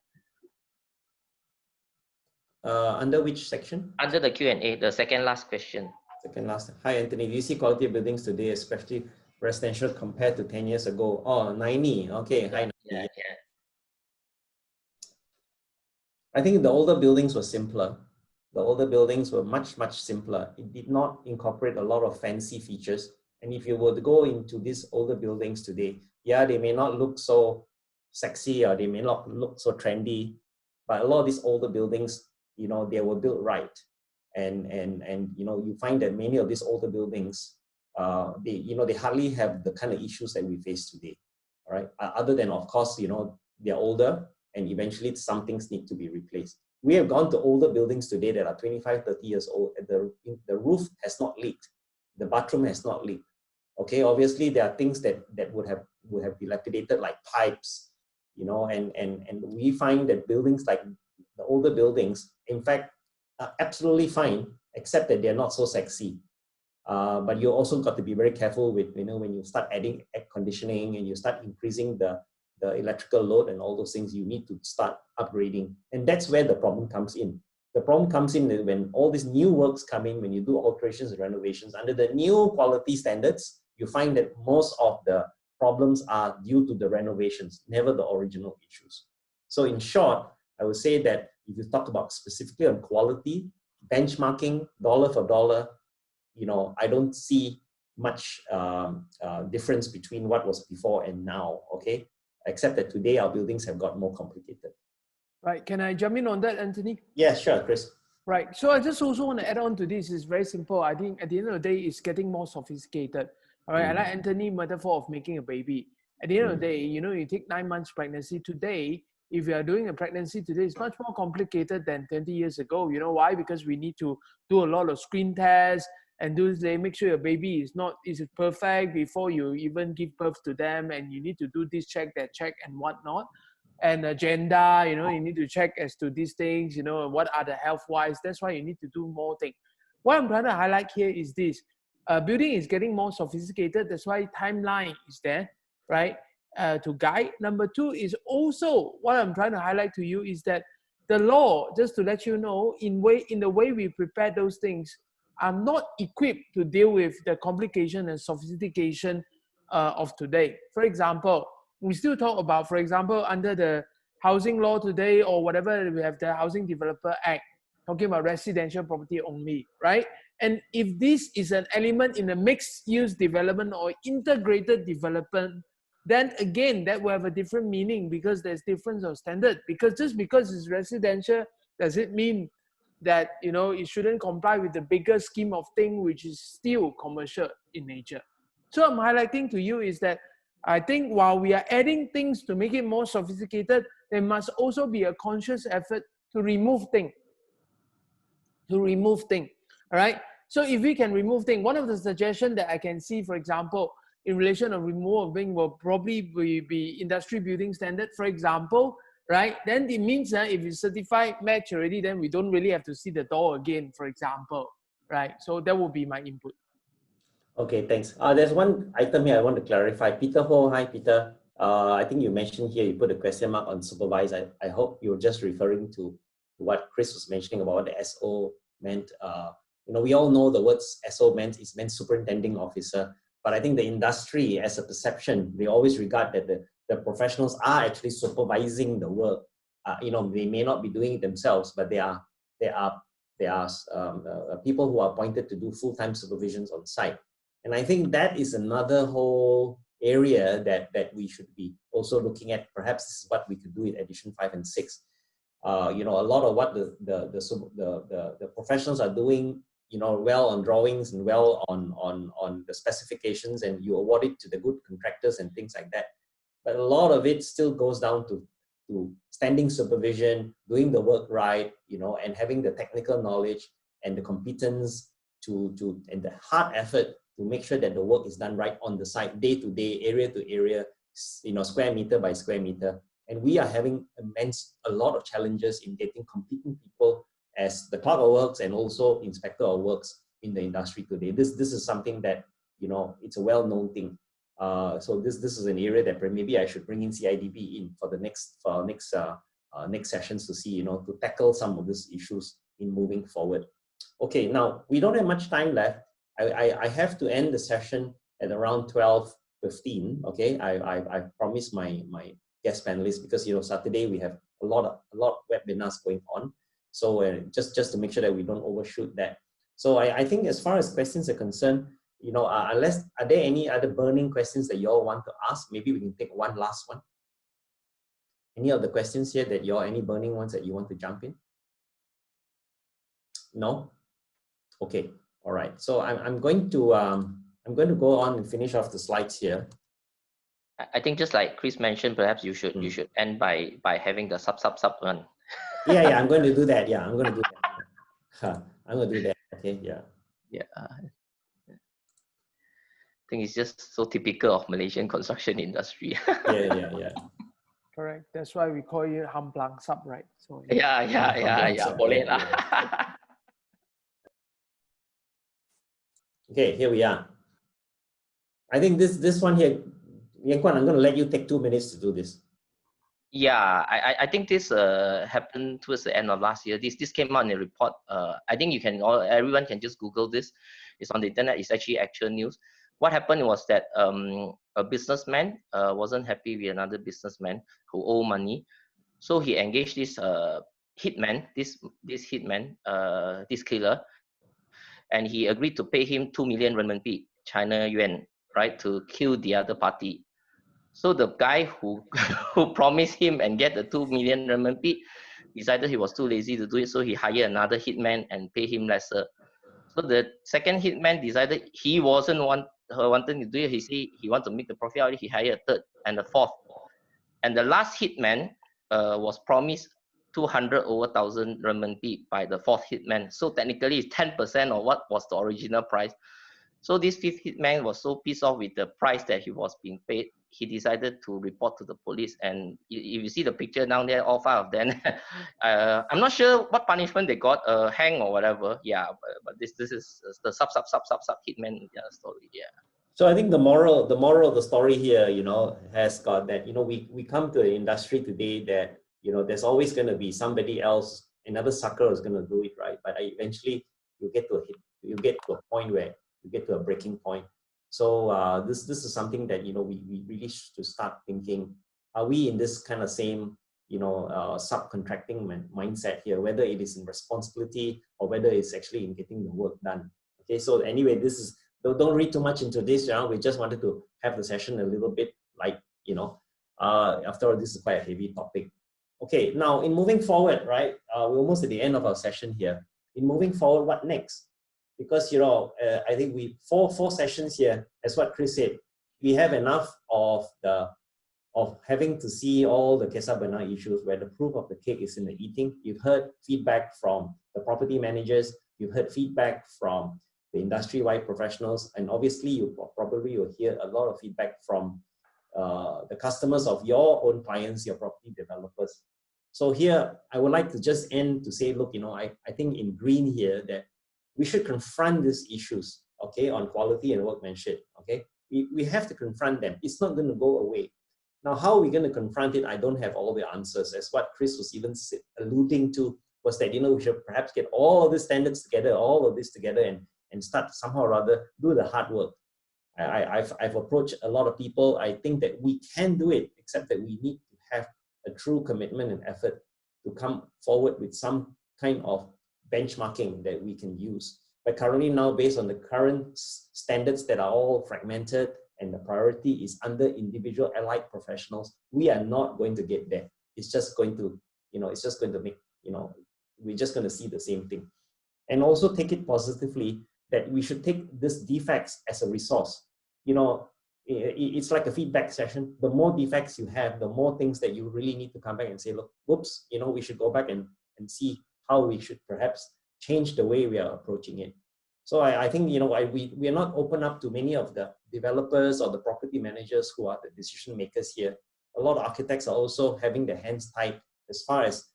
Speaker 1: Under which section?
Speaker 2: Under the Q&A, the second last question.
Speaker 1: Second last. Hi, Anthony. Do you see quality of buildings today, especially residential, compared to 10 years ago? Oh, 90. Okay. Hi, 90.
Speaker 2: Yeah.
Speaker 1: I think the older buildings were simpler. The older buildings were much, much simpler. It did not incorporate a lot of fancy features. And if you were to go into these older buildings today, yeah, they may not look so sexy or they may not look so trendy, but a lot of these older buildings, you know, they were built right. And you know, you find that many of these older buildings, they hardly have the kind of issues that we face today, all right? Other than, of course, you know, they're older and eventually some things need to be replaced. We have gone to older buildings today that are 25, 30 years old, and the roof has not leaked. The bathroom has not leaked. Okay, obviously there are things that would have dilapidated, like pipes, you know, and we find that buildings like the older buildings, in fact, are absolutely fine, except that they're not so sexy. But you also got to be very careful with, you know, when you start adding air conditioning and you start increasing the electrical load and all those things, you need to start upgrading. And that's where the problem comes in. The problem comes in when all these new works come in, when you do alterations and renovations under the new quality standards, you find that most of the problems are due to the renovations, never the original issues. So in short, I would say that if you talk about specifically on quality, benchmarking, dollar for dollar, you know, I don't see much difference between what was before and now, okay? Except that today our buildings have got more complicated.
Speaker 3: Right, can I jump in on that, Anthony?
Speaker 1: Yeah, sure, Chris.
Speaker 3: Right, so I just also want to add on to this. It's very simple. I think at the end of the day, it's getting more sophisticated. All right, I like Anthony's metaphor of making a baby. At the end of the day, you know, you take 9 months pregnancy today. If you are doing a pregnancy today, it's much more complicated than 20 years ago. You know why? Because we need to do a lot of screen tests and they make sure your baby is perfect before you even give birth to them, and you need to do this check, that check, and whatnot. And agenda, you know, you need to check as to these things, you know, what are the health-wise. That's why you need to do more things. What I'm trying to highlight here is this. Building is getting more sophisticated. That's why timeline is there, right, to guide. Number two is also, what I'm trying to highlight to you is that the law, just to let you know, in the way we prepare those things, are not equipped to deal with the complication and sophistication of today. For example, we still talk about, for example, under the housing law today or whatever, we have the Housing Developer Act, talking about residential property only, right? And if this is an element in a mixed-use development or integrated development, then again, that will have a different meaning because there's difference of standard. Because just because it's residential, does it mean that, you know, it shouldn't comply with the bigger scheme of things, which is still commercial in nature? So I'm highlighting to you is that I think while we are adding things to make it more sophisticated, there must also be a conscious effort to remove things. All right? So if we can remove things, one of the suggestions that I can see, for example, in relation to removal of things will probably be industry building standard, for example, right? Then it means that if it's certified match already, then we don't really have to see the door again, for example, right? So that would be my input.
Speaker 1: Okay, thanks. There's one item here I want to clarify. Peter Ho, hi Peter. I think you mentioned here, you put a question mark on supervise. I hope you're just referring to what Chris was mentioning about what the SO meant. You know, we all know the words SO meant superintending officer, but I think the industry as a perception, they always regard that the professionals are actually supervising the work. You know, they may not be doing it themselves, but they are people who are appointed to do full-time supervisions on site. And I think that is another whole area that we should be also looking at. Perhaps this is what we could do in edition 5 and 6. You know, a lot of what the professionals are doing, you know, well on drawings and well on the specifications, and you award it to the good contractors and things like that. But a lot of it still goes down to standing supervision, doing the work right, you know, and having the technical knowledge and the competence and the hard effort to make sure that the work is done right on the site, day to day, area to area, you know, square meter by square meter. And we are having a lot of challenges in getting competent people as the clerk of works and also inspector of works in the industry today. This is something that, you know, it's a well-known thing. So this is an area that maybe I should bring in CIDB in for the next sessions to see, you know, to tackle some of these issues in moving forward. Okay, now we don't have much time left. I have to end the session at around 12:15. Okay, I promised my guest panelists, because, you know, Saturday we have a lot of webinars going on. So just to make sure that we don't overshoot that. So I think as far as questions are concerned, you know, are there any other burning questions that you all want to ask? Maybe we can take one last one. Any of the questions here that any burning ones that you want to jump in? No? Okay, all right. So I'm going to go on and finish off the slides here.
Speaker 2: I think just like Chris mentioned, perhaps you should end by having the sub one.
Speaker 1: Yeah, I'm going to do that. Yeah, I'm going to do that. I'm going to do that. Okay, yeah.
Speaker 2: Yeah. I think it's just so typical of Malaysian construction industry.
Speaker 1: Yeah.
Speaker 3: Correct. That's why we call it Hamplang sub, right? So
Speaker 2: yeah. Boleh lah.
Speaker 1: Okay, here we are. I think this one here, Yen Kwan, I'm going to let you take 2 minutes to do this.
Speaker 2: Yeah, I think this happened towards the end of last year. This came out in a report. I think everyone can just Google this. It's on the internet. It's actually actual news. What happened was that a businessman wasn't happy with another businessman who owed money, so he engaged this hitman, this killer, and he agreed to pay him 2 million renminbi, China yuan, right, to kill the other party. So the guy who promised him and get the 2 million renminbi decided he was too lazy to do it, so he hired another hitman and pay him lesser. So the second hitman decided he wasn't wanting to do it. He said he wanted to make the profit out of it. He hired a third and a fourth. And the last hitman was promised 200,000 renminbi by the fourth hitman. So technically it's 10% of what was the original price. So this fifth hitman was so pissed off with the price that he was being paid, he decided to report to the police. And if you see the picture down there, all 5 of them, I'm not sure what punishment they got, hang or whatever. Yeah, but this is the sub hitman story. Yeah.
Speaker 1: So I think the moral of the story here, has got that, we come to an industry today that, there's always going to be somebody else, another sucker is going to do it, right? But eventually you get to a point where you get to a breaking point. So this is something that, we really should start thinking, are we in this kind of same, subcontracting mindset here, whether it is in responsibility or whether it's actually in getting the work done. Okay, so anyway, don't read too much into this. We just wanted to have the session a little bit light, after all, this is quite a heavy topic. Okay, now in moving forward, right, we're almost at the end of our session here. In moving forward, what next? Because, I think four sessions here, as what Chris said, we have enough of having to see all the Kesa Bena issues where the proof of the cake is in the eating. You've heard feedback from the property managers, you've heard feedback from the industry-wide professionals, and obviously you probably will hear a lot of feedback from the customers of your own clients, your property developers. So here, I would like to just end to say, look, I think in green here that we should confront these issues, okay, on quality and workmanship, okay? We have to confront them. It's not going to go away. Now, how are we going to confront it? I don't have all the answers. As what Chris was even alluding to was that, we should perhaps get all of these standards together, all of this together and start somehow or other do the hard work. I've approached a lot of people. I think that we can do it, except that we need to have a true commitment and effort to come forward with some kind of benchmarking that we can use. But currently now, based on the current standards that are all fragmented and the priority is under individual allied professionals, we are not going to get there. It's just going to, it's just going to make, we're just going to see the same thing. And also take it positively that we should take these defects as a resource. It's like a feedback session. The more defects you have, the more things that you really need to come back and say, look, whoops, we should go back and see how we should perhaps change the way we are approaching it. So I think, we are not open up to many of the developers or the property managers who are the decision makers here. A lot of architects are also having their hands tied as far as,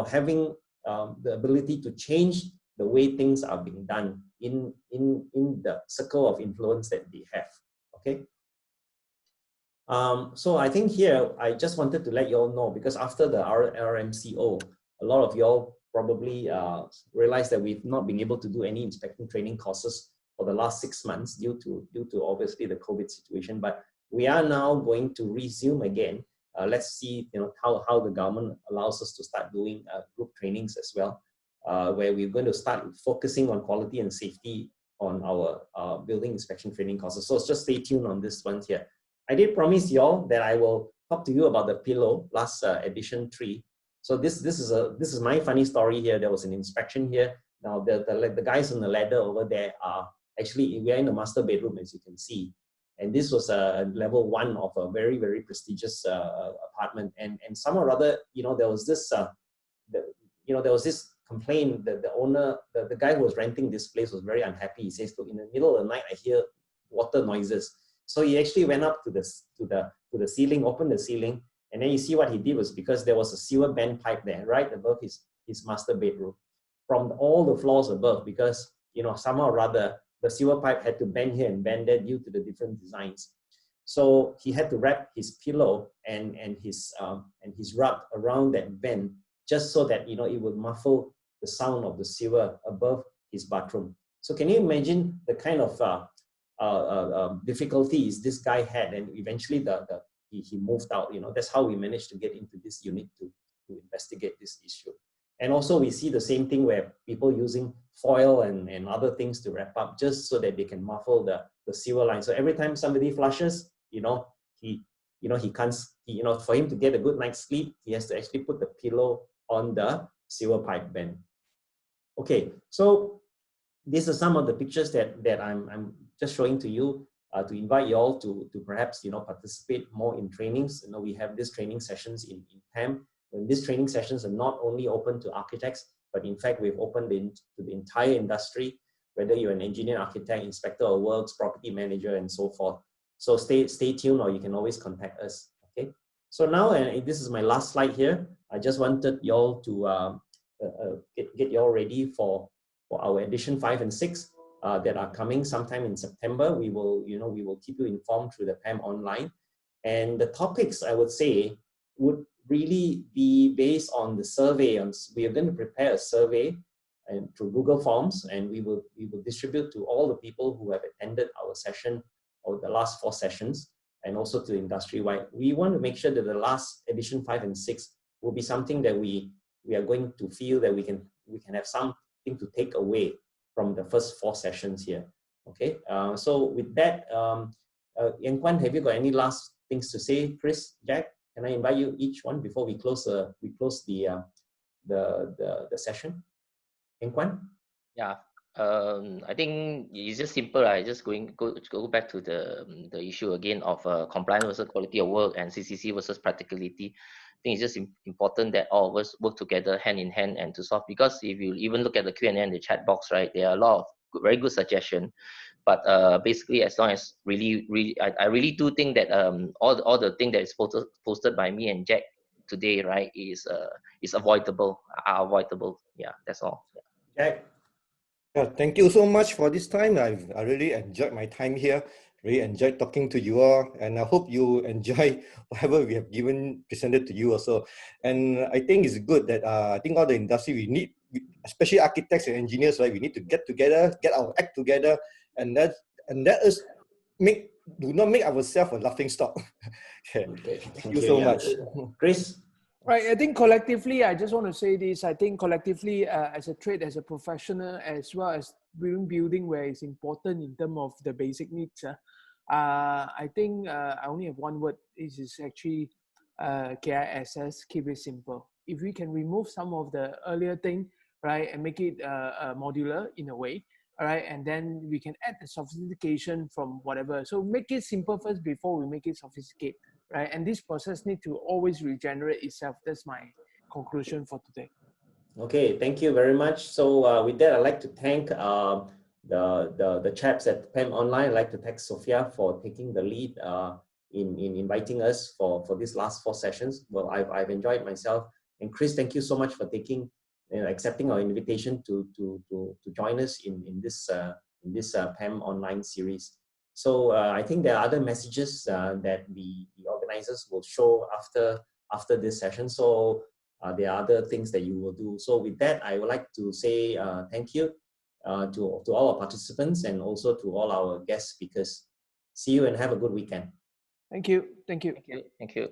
Speaker 1: having the ability to change the way things are being done in the circle of influence that they have, okay? So I think here, I just wanted to let you all know, because after the RMCO, a lot of y'all probably realized that we've not been able to do any inspection training courses for the last 6 months due to obviously the COVID situation. But we are now going to resume again. Let's see, how the government allows us to start doing group trainings as well, where we're going to start focusing on quality and safety on our building inspection training courses. So just stay tuned on this one here. I did promise y'all that I will talked to you about the pillow last edition 3. So this is my funny story here. There was an inspection here. Now the guys on the ladder over there are actually, we are in the master bedroom, as you can see. And this was a level 1 of a very, very prestigious apartment. And somehow or other, there was this, there was this complaint that the owner, the guy who was renting this place was very unhappy. He says, look, in the middle of the night, I hear water noises. So he actually went up to the ceiling, opened the ceiling, and then you see what he did was, because there was a sewer bend pipe there, right above his master bedroom, from all the floors above, because somehow or other the sewer pipe had to bend here and bend there due to the different designs. So he had to wrap his pillow and his rug around that bend, just so that it would muffle the sound of the sewer above his bathroom. So can you imagine the kind of difficulties this guy had? And eventually he moved out. That's how we managed to get into this unit to investigate this issue. And also we see the same thing where people using foil and other things to wrap up, just so that they can muffle the sewer line. So every time somebody flushes, he can't, for him to get a good night's sleep, he has to actually put the pillow on the sewer pipe bend. Okay, so these are some of the pictures that I'm just showing to you to invite you all to perhaps participate more in trainings. We have these training sessions in PAM. And these training sessions are not only open to architects, but in fact we've opened to the entire industry, whether you're an engineer, architect, inspector of works, property manager, and so forth. So stay tuned, or you can always contact us. Okay. So now, and this is my last slide here. I just wanted you all to get you all ready for our edition 5 and 6 that are coming sometime in September. We will keep you informed through the PAM online, and the topics, I would say, would really be based on the survey. We are going to prepare a survey and through Google Forms, and we will distribute to all the people who have attended our session or the last 4 sessions, and also to industry-wide. We want to make sure that the last edition 5 and 6 will be something that we are going to feel that we can have something to take away from the first 4 sessions here. Okay. So with that, Yen Kwan, have you got any last things to say? Chris, Jack, can I invite you each one before we close the session? Yen Kwan?
Speaker 2: Yeah, I think it's just simple. I just go back to the issue again of compliance versus quality of work and CCC versus practicality. I think it's just important that all of us work together hand in hand and to solve. Because if you even look at the Q&A and the chat box, right, there are a lot of very good suggestions. But basically, as long as I really do think that all the thing that is posted by me and Jack today, right, is avoidable. Yeah, that's all. Yeah.
Speaker 1: Jack.
Speaker 4: Yeah, thank you so much for this time. I really enjoyed my time here. Really enjoyed talking to you all, and I hope you enjoy whatever we have presented to you also. And I think it's good that I think all the industry we need, especially architects and engineers, right? We need to get together, get our act together, and let us do not make ourselves a laughing stock. Okay. Thank you so much.
Speaker 1: Chris.
Speaker 3: Right, I think collectively, I just want to say this. I think collectively, as a trade, as a professional, as well as building where it's important in terms of the basic needs. I think I only have one word. This is actually KISS, keep it simple. If we can remove some of the earlier thing, right, and make it modular in a way, all right, and then we can add the sophistication from whatever. So make it simple first before we make it sophisticated. Right, and this process needs to always regenerate itself. That's my conclusion for today.
Speaker 1: Okay, thank you very much. So with that, I'd like to thank the chaps at PAM Online. I'd like to thank Sophia for taking the lead in inviting us for these last 4 sessions. Well, I've enjoyed myself. And Chris, thank you so much for accepting our invitation to join us in this PAM Online series. So I think there are other messages that the organizers will show after this session. So there are other things that you will do. So with that, I would like to say thank you to all our participants and also to all our guest speakers. See you and have a good weekend.
Speaker 3: Thank you. Thank you.
Speaker 2: Thank you. Thank you.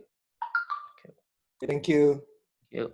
Speaker 4: Thank you.
Speaker 2: Thank you.